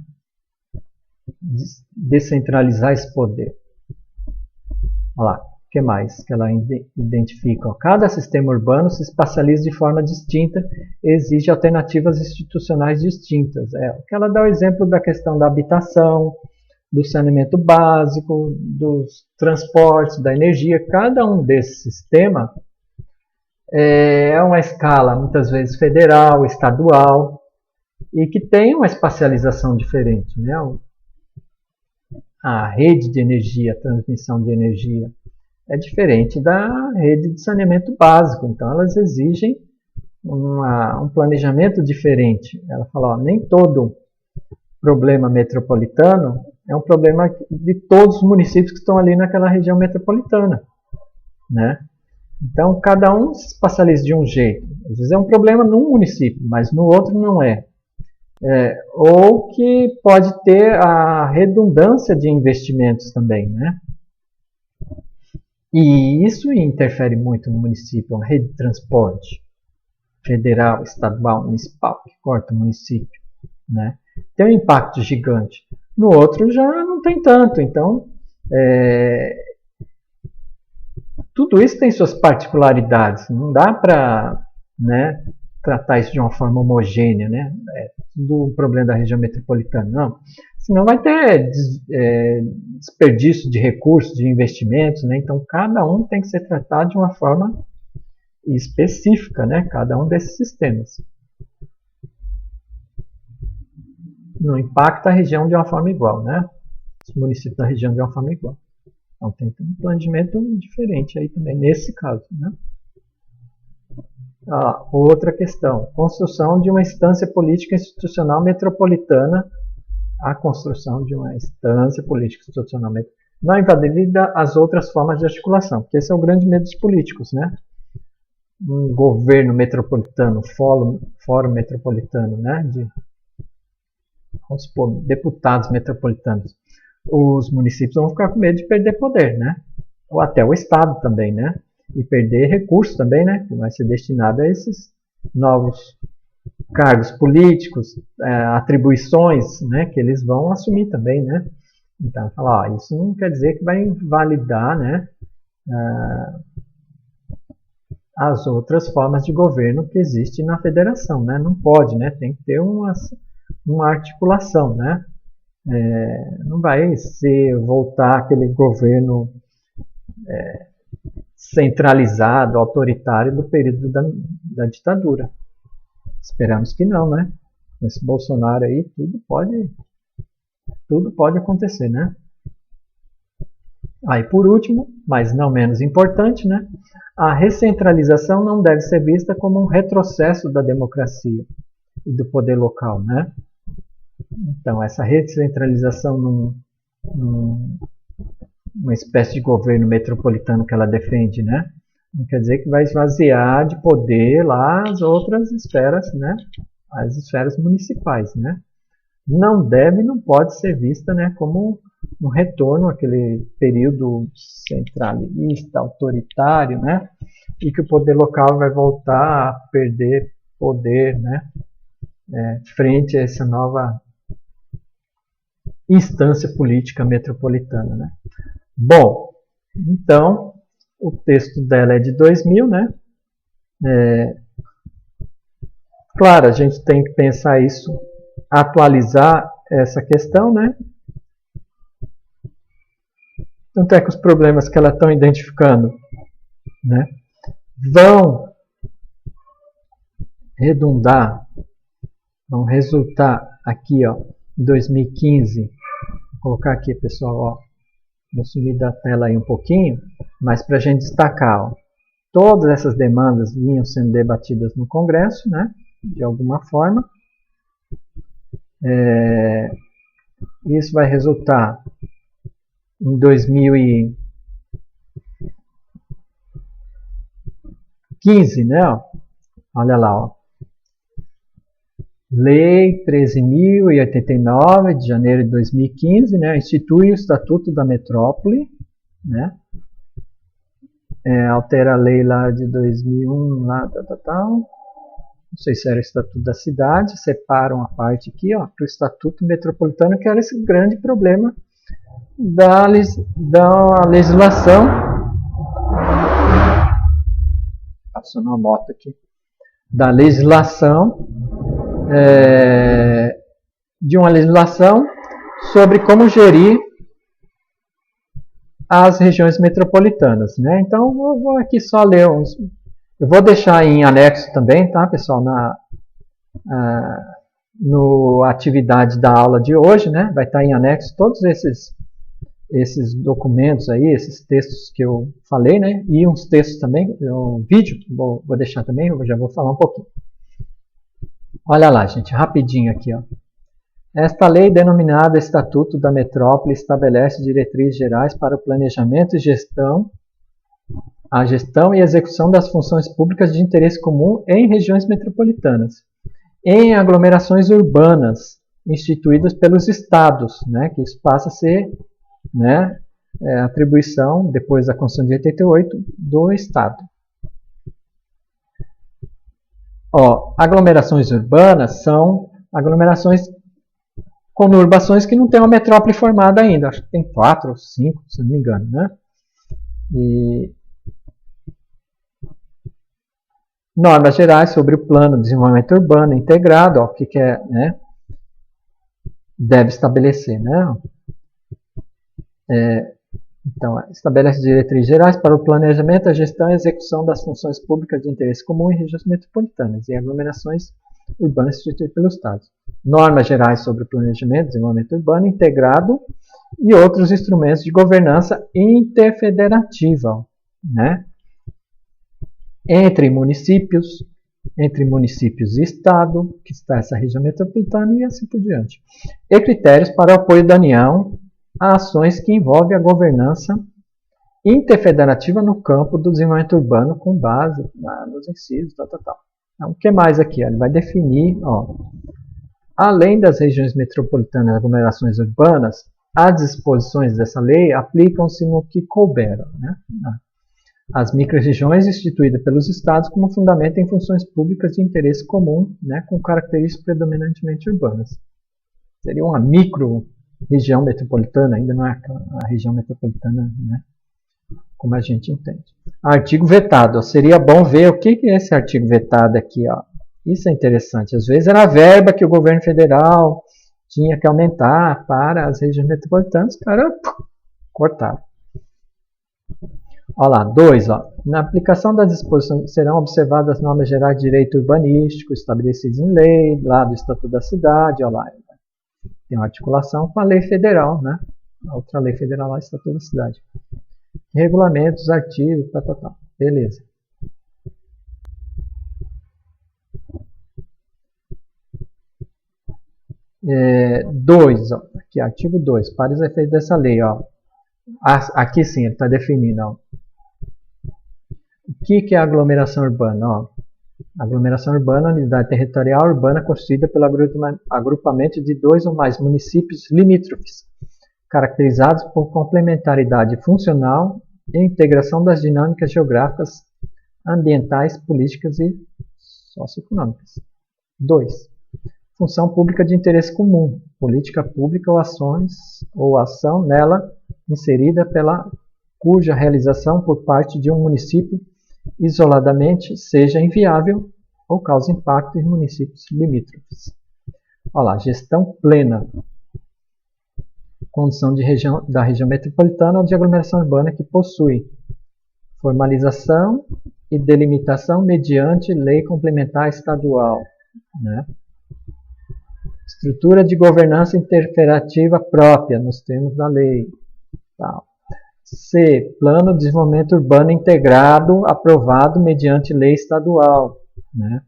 Descentralizar esse poder. Olha lá. O que mais que ela identifica? Cada sistema urbano se espacializa de forma distinta e exige alternativas institucionais distintas. O que ela dá o exemplo da questão da habitação, do saneamento básico, dos transportes, da energia. Cada um desses sistemas é uma escala, muitas vezes federal, estadual, e que tem uma espacialização diferente, né? A rede de energia, a transmissão de energia, é diferente da rede de saneamento básico, então elas exigem um planejamento diferente. Ela fala, nem todo problema metropolitano é um problema de todos os municípios que estão ali naquela região metropolitana, né? Então cada um se espacializa de um jeito. Às vezes é um problema num município, mas no outro não é. Ou que pode ter a redundância de investimentos também, né? E isso interfere muito no município, uma rede de transporte federal, estadual, municipal, que corta o município, né? Tem um impacto gigante. No outro já não tem tanto, então tudo isso tem suas particularidades, não dá para, né, tratar isso de uma forma homogênea, né? Do problema da região metropolitana, não. Senão vai ter desperdício de recursos, de investimentos, né? Então cada um tem que ser tratado de uma forma específica, né? Cada um desses sistemas. Não impacta a região de uma forma igual, né? Os municípios da região de uma forma igual. Então tem um planejamento diferente aí também, nesse caso, né? Outra questão, construção de uma instância política institucional metropolitana. A construção de uma instância política institucional não invalida as outras formas de articulação, porque esse é o grande medo dos políticos, né? Um governo metropolitano, fórum metropolitano, né? Vamos supor, deputados metropolitanos. Os municípios vão ficar com medo de perder poder, né? Ou até o Estado também, né? E perder recursos também, né? Que vai ser destinado a esses novos cargos políticos, atribuições, né, que eles vão assumir também, né? Então, falar, isso não quer dizer que vai invalidar, né, as outras formas de governo que existem na federação, né? Não pode, né? Tem que ter uma articulação, né? Não vai voltar aquele governo centralizado, autoritário do período da ditadura. Esperamos que não, né? Com esse Bolsonaro aí, tudo pode acontecer, né? E por último, mas não menos importante, né? A recentralização não deve ser vista como um retrocesso da democracia e do poder local, né? Então, essa recentralização numa espécie de governo metropolitano que ela defende, né? Não quer dizer que vai esvaziar de poder lá as outras esferas, né? As esferas municipais, né? Não pode ser vista, né, como um retorno àquele período centralista, autoritário, né? E que o poder local vai voltar a perder poder, né? Frente a essa nova instância política metropolitana, né? Bom, então o texto dela é de 2000, né? Claro, a gente tem que pensar isso, atualizar essa questão, né? Tanto é que os problemas que ela estão identificando, né, vão resultar aqui, ó, em 2015. Vou colocar aqui, pessoal, ó, vou sumir da tela aí um pouquinho, mas para a gente destacar, ó, todas essas demandas vinham sendo debatidas no Congresso, né, de alguma forma. Isso vai resultar em 2015, né, ó, olha lá, ó, Lei 13.089, de janeiro de 2015, né, institui o Estatuto da Metrópole, né, altera a lei lá de 2001, lá, não sei se era o Estatuto da Cidade, separam a parte aqui, ó, para o Estatuto Metropolitano, que era esse grande problema da legislação. Passou uma moto aqui. Da legislação, de uma legislação sobre como gerir as regiões metropolitanas, né? Então, eu vou aqui só ler uns. Eu vou deixar em anexo também, tá, pessoal, no atividade da aula de hoje, né? Vai estar em anexo todos esses documentos aí, esses textos que eu falei, né? E uns textos também, um vídeo, vou deixar também, eu já vou falar um pouquinho. Olha lá, gente, rapidinho aqui, ó. Esta lei, denominada Estatuto da Metrópole, estabelece diretrizes gerais para o planejamento e a gestão e execução das funções públicas de interesse comum em regiões metropolitanas, em aglomerações urbanas instituídas pelos estados, né, que isso passa a ser, né, atribuição, depois da Constituição de 88, do Estado. Ó, aglomerações urbanas são aglomerações conurbações que não tem uma metrópole formada ainda. Acho que tem 4 ou 5, se não me engano, né? E normas gerais sobre o plano de desenvolvimento urbano integrado, ó, o que é, né? Deve estabelecer, né? Então, estabelece diretrizes gerais para o planejamento, a gestão e a execução das funções públicas de interesse comum em regiões metropolitanas e aglomerações urbanas instituídas pelo Estado. Normas gerais sobre o planejamento, desenvolvimento urbano integrado e outros instrumentos de governança interfederativa, né? Entre municípios e Estado, que está essa região metropolitana e assim por diante. E critérios para o apoio da União a ações que envolvem a governança interfederativa no campo do desenvolvimento urbano com base nos incisos, tal. Então, o que mais aqui? Ele vai definir, ó, além das regiões metropolitanas e aglomerações urbanas, as disposições dessa lei aplicam-se no que couber, né? As microrregiões instituídas pelos estados como fundamento em funções públicas de interesse comum, né, com características predominantemente urbanas. Seria uma micro-região metropolitana, ainda não é a região metropolitana, né, como a gente entende. Artigo vetado. Seria bom ver o que é esse artigo vetado aqui, ó. Isso é interessante. Às vezes era a verba que o governo federal tinha que aumentar para as regiões metropolitanas, para cortar. Olha lá, 2. Na aplicação das disposições serão observadas as normas gerais de direito urbanístico estabelecidas em lei, lá do Estatuto da Cidade, olha lá. Tem uma articulação com a lei federal, né? A outra lei federal lá, Estatuto da Cidade. Regulamentos, artigos, tal. Beleza. Aqui, artigo 2, para os efeitos dessa lei, ó. Aqui sim, ele está definindo, ó. O que é aglomeração urbana? Ó, aglomeração urbana, unidade territorial urbana constituída pelo agrupamento de 2 ou mais municípios limítrofes, caracterizados por complementaridade funcional e integração das dinâmicas geográficas, ambientais, políticas e socioeconômicas. 2. Função pública de interesse comum, política pública ou ação nela inserida cuja realização por parte de um município isoladamente seja inviável ou cause impacto em municípios limítrofes. Olha lá, gestão plena. condição da região metropolitana ou de aglomeração urbana que possui formalização e delimitação mediante lei complementar estadual, né? Estrutura de governança interferativa própria, nos termos da lei. Tal. C. Plano de desenvolvimento urbano integrado, aprovado mediante lei estadual, né?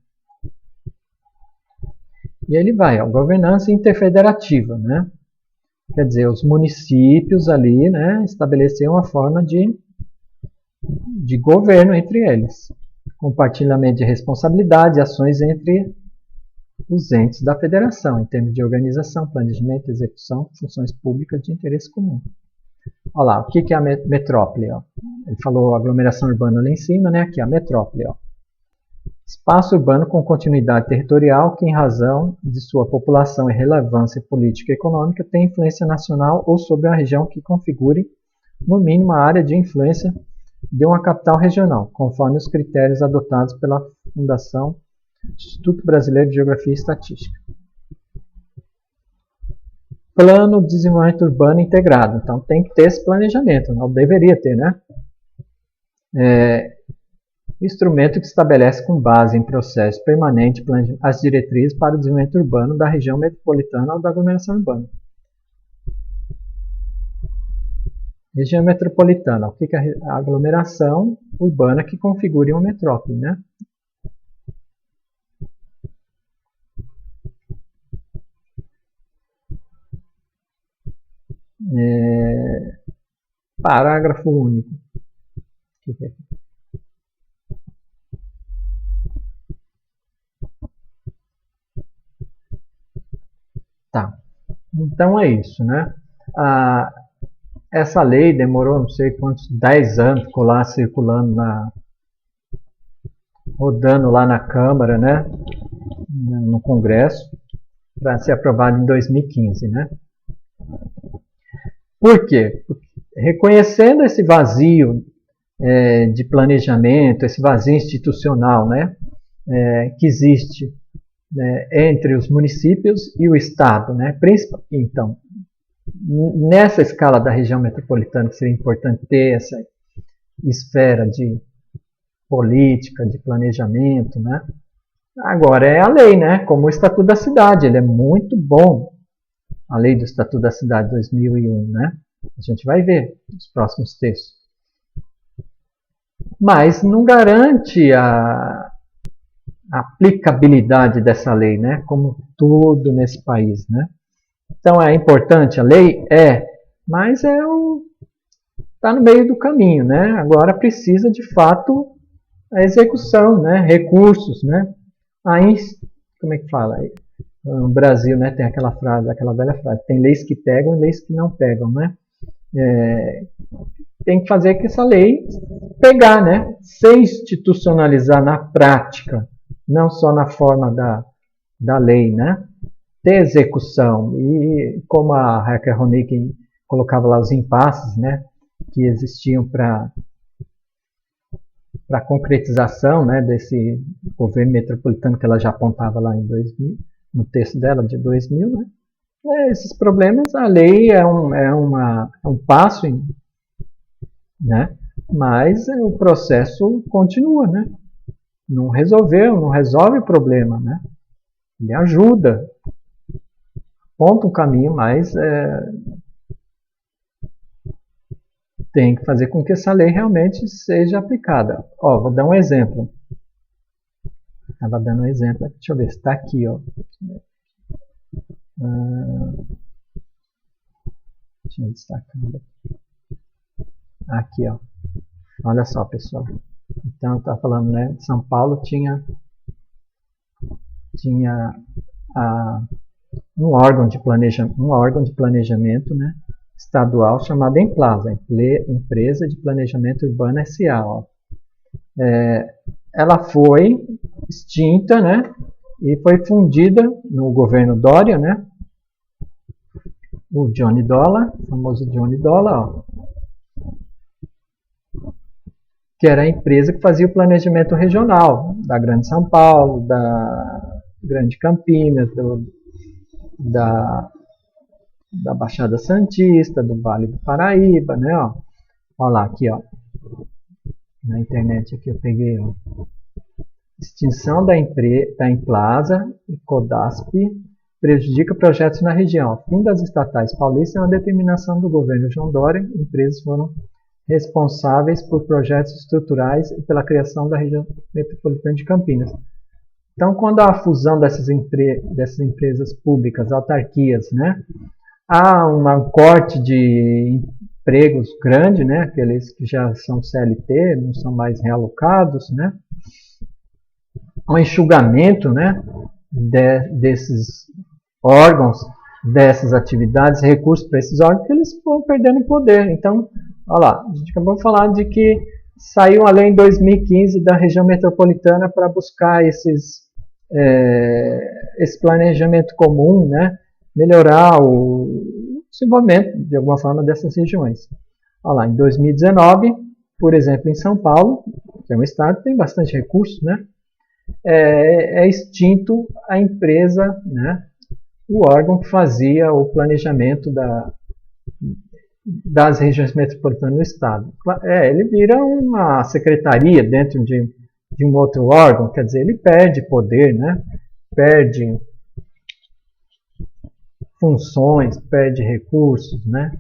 E ele vai, ó, governança interfederativa, né? Quer dizer, os municípios ali, né, estabeleceram uma forma de governo entre eles. Compartilhamento de responsabilidade e ações entre os entes da federação, em termos de organização, planejamento, execução, funções públicas de interesse comum. Olha lá, o que é a metrópole? Ó? Ele falou aglomeração urbana lá em cima, né? Aqui a metrópole. Ó. Espaço urbano com continuidade territorial que, em razão de sua população e relevância política e econômica, tem influência nacional ou sobre uma região que configure, no mínimo, a área de influência de uma capital regional, conforme os critérios adotados pela Fundação Instituto Brasileiro de Geografia e Estatística. Plano de desenvolvimento urbano integrado. Então tem que ter esse planejamento, não deveria ter, né? Instrumento que estabelece com base em processo permanente as diretrizes para o desenvolvimento urbano da região metropolitana ou da aglomeração urbana. Região metropolitana. O que é a aglomeração urbana que configure uma metrópole, né? Parágrafo único. Tá. Então é isso, né? Essa lei demorou não sei quantos, 10 anos, ficou lá circulando, rodando lá na Câmara, né? No Congresso, para ser aprovada em 2015, né? Por quê? Porque, reconhecendo esse vazio de planejamento, esse vazio institucional, né? Que existe entre os municípios e o Estado, né? Então, nessa escala da região metropolitana, que seria importante ter essa esfera de política, de planejamento, né? Agora é a lei, né? Como o Estatuto da Cidade, ele é muito bom. A lei do Estatuto da Cidade de 2001, né? A gente vai ver nos próximos textos. Mas não garante a aplicabilidade dessa lei, né? Como tudo nesse país, né? Então é importante a lei? Mas está no meio do caminho, né? Agora precisa de fato a execução, né? Recursos, né? Aí, como é que fala? No Brasil, né, tem aquela velha frase, tem leis que pegam e leis que não pegam, né? Tem que fazer que essa lei pegar, né? Se institucionalizar na prática, não só na forma da lei, né? Ter execução. E como a Raquel Ronick colocava lá os impasses, né, que existiam para a concretização, né, desse governo metropolitano que ela já apontava lá em 2000, no texto dela de 2000, né? Esses problemas, a lei é um passo, né? Mas o processo continua, né? Não resolve o problema, né? Ele ajuda, aponta um caminho, mas tem que fazer com que essa lei realmente seja aplicada. Ó, vou dar um exemplo. Estava dando um exemplo, deixa eu ver se está aqui, ó. Deixa eu destacar aqui, ó. Olha só, pessoal. Então, está falando, né? São Paulo tinha um órgão de planejamento, né, estadual chamado Emplasa, Empresa de Planejamento Urbano S.A. Ó. Ela foi extinta, né? E foi fundida no governo Dória, né? O Johnny Dollar, o famoso Johnny Dollar, ó, que era a empresa que fazia o planejamento regional da Grande São Paulo, da Grande Campinas, da Baixada Santista, do Vale do Paraíba, né? Ó lá, aqui, ó. Na internet aqui eu peguei, ó. Extinção da Emplasa e Codasp prejudica projetos na região. Fim das estatais paulistas é uma determinação do governo João Dória. Empresas foram responsáveis por projetos estruturais e pela criação da região metropolitana de Campinas. Então, quando há a fusão dessas empresas públicas, autarquias, né, há um corte de empregos grande, né, aqueles que já são CLT, não são mais realocados, né, um enxugamento, né, desses órgãos, dessas atividades, recursos para esses órgãos, que eles vão perdendo poder. Então, olha lá, a gente acabou de falar de que saiu a lei em 2015 da região metropolitana para buscar esse planejamento comum, né, melhorar o desenvolvimento, de alguma forma, dessas regiões. Olha lá, em 2019, por exemplo, em São Paulo, que é um estado que tem bastante recursos, né, é extinto a empresa, né, o órgão que fazia o planejamento das regiões metropolitanas do estado. Ele vira uma secretaria dentro de um outro órgão, quer dizer, ele perde poder, né, perde funções, perde recursos, né,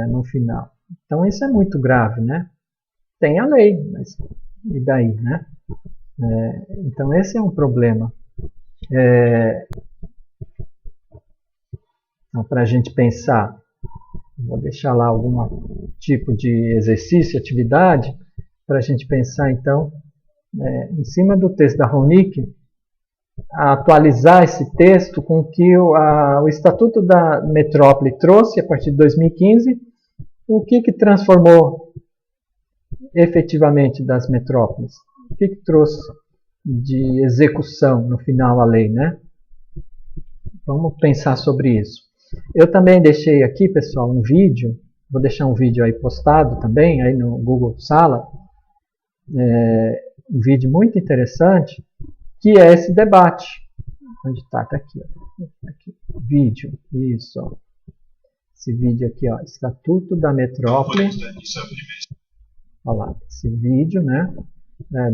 no final. Então isso é muito grave, né? Tem a lei, mas e daí, né? Então esse é um problema. Então, para a gente pensar, vou deixar lá algum tipo de exercício, atividade, para a gente pensar então, em cima do texto da Ronick, atualizar esse texto com o que o Estatuto da Metrópole trouxe a partir de 2015, o que transformou efetivamente das metrópoles, o que trouxe de execução no final a lei, né? Vamos pensar sobre isso. Eu também deixei aqui, pessoal, um vídeo, vou deixar um vídeo aí postado também, aí no Google Sala, um vídeo muito interessante, que é esse debate. Onde está? Está aqui, ó. Aqui. Vídeo, isso, ó. Esse vídeo aqui, ó, Estatuto da Metrópole. Olha lá, esse vídeo, né,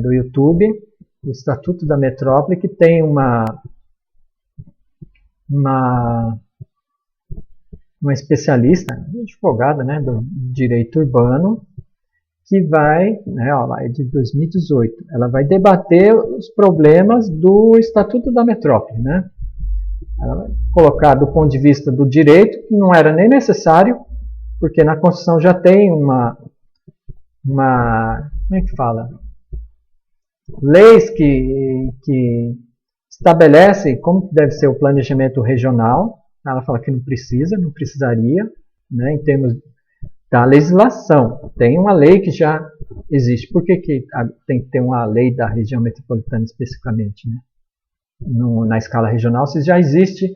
do YouTube, o Estatuto da Metrópole, que tem uma especialista, advogada, né, do direito urbano, que vai, né, ó, é de 2018, ela vai debater os problemas do Estatuto da Metrópole, né? Ela vai colocar do ponto de vista do direito, que não era nem necessário, porque na Constituição já tem como é que fala? Leis que estabelecem como deve ser o planejamento regional. Ela fala que não precisaria, né, em termos da legislação. Tem uma lei que já existe. Por que tem que ter uma lei da região metropolitana especificamente, né? Na escala regional, se já existe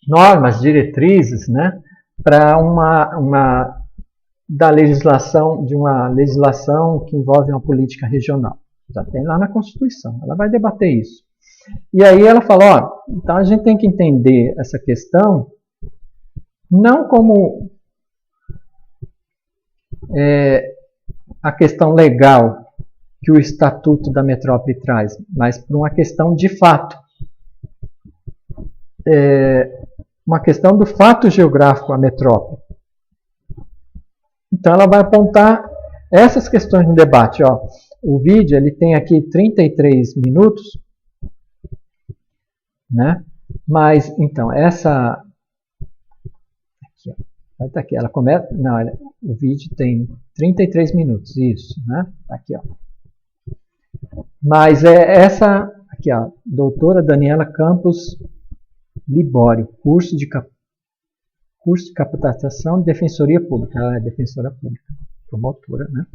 normas, diretrizes, né, para de uma legislação que envolve uma política regional. Já tem lá na Constituição. Ela vai debater isso. E aí ela fala, ó, então a gente tem que entender essa questão não como a questão legal que o Estatuto da Metrópole traz, mas por uma questão de fato. Uma questão do fato geográfico, a metrópole. Então ela vai apontar essas questões no debate. Ó. O vídeo ele tem aqui 33 minutos, né? Mas então essa aqui, ó, vai estar aqui. Ela começa, não, o vídeo tem 33 minutos, isso, né? Tá aqui, ó. Mas essa aqui, ó, doutora Daniela Campos Libório, curso de capacitação de defensoria pública. Ela é defensora pública, promotora, né?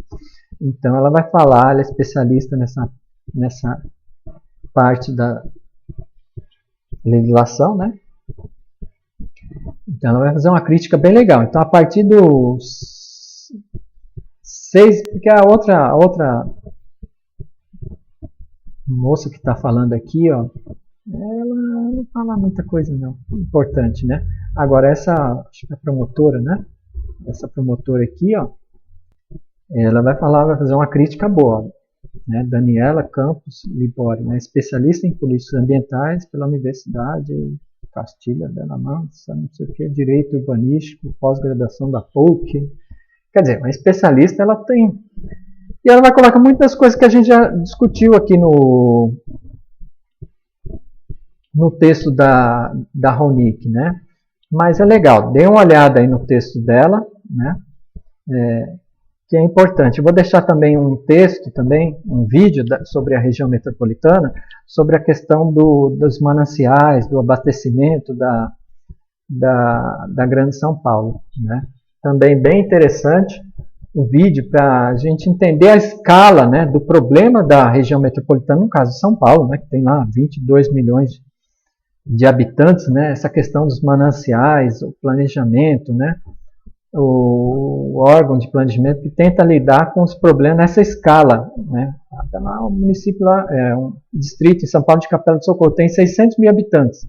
Então ela vai falar, ela é especialista nessa parte da legislação, né? Então ela vai fazer uma crítica bem legal. Então a partir dos 6, porque a outra moça que está falando aqui, ó, ela não fala muita coisa não, importante, né? Agora acho que a promotora, né? Essa promotora aqui, ó, ela vai fazer uma crítica boa, né? Daniela Campos Libori, né? Especialista em políticas ambientais pela Universidade Castilha de la Mancha, não sei o que, Direito Urbanístico, pós-graduação da PUC. Quer dizer, uma especialista ela tem. E ela vai colocar muitas coisas que a gente já discutiu aqui no texto da Ronick, né? Mas é legal, dê uma olhada aí no texto dela, né? Que é importante. Eu vou deixar também um texto, também um vídeo sobre a região metropolitana, sobre a questão dos mananciais, do abastecimento da Grande São Paulo, né? Também bem interessante o vídeo para a gente entender a escala, né, do problema da região metropolitana, no caso de São Paulo, né, que tem lá 22 milhões de habitantes, né, essa questão dos mananciais, o planejamento, né, o órgão de planejamento que tenta lidar com os problemas nessa escala, né. Até lá, o município lá, um distrito em São Paulo de Capela do Socorro tem 600 mil habitantes,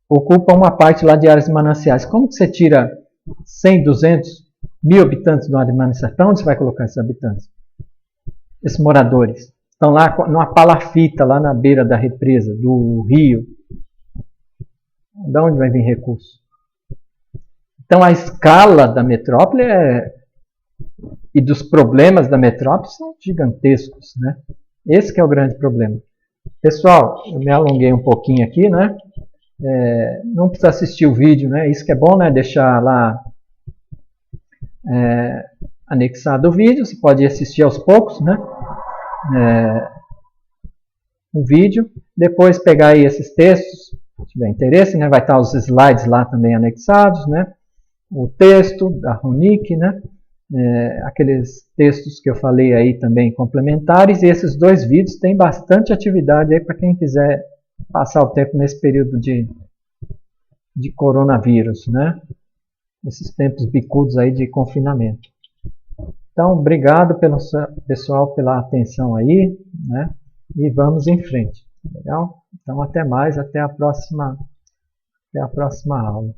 ocupa uma parte lá de áreas de mananciais. Como que você tira 100, 200 mil habitantes de uma área de mananciais? Para onde você vai colocar esses habitantes? Esses moradores estão lá numa palafita, lá na beira da represa, do rio. De onde vai vir recurso? Então a escala da metrópole e dos problemas da metrópole são gigantescos, né? Esse que é o grande problema. Pessoal, eu me alonguei um pouquinho aqui, né? Não precisa assistir o vídeo, né? Isso que é bom, né? Deixar lá anexado o vídeo, você pode assistir aos poucos, né? O vídeo, depois pegar aí esses textos, se tiver interesse, né? Vai estar os slides lá também anexados, né? O texto da Ronick, né? Aqueles textos que eu falei aí também complementares, e esses dois vídeos têm bastante atividade aí para quem quiser passar o tempo nesse período de coronavírus, né? Esses tempos bicudos aí de confinamento. Então, obrigado pessoal pela atenção aí, né? E vamos em frente, legal? Então, até mais, até a próxima aula.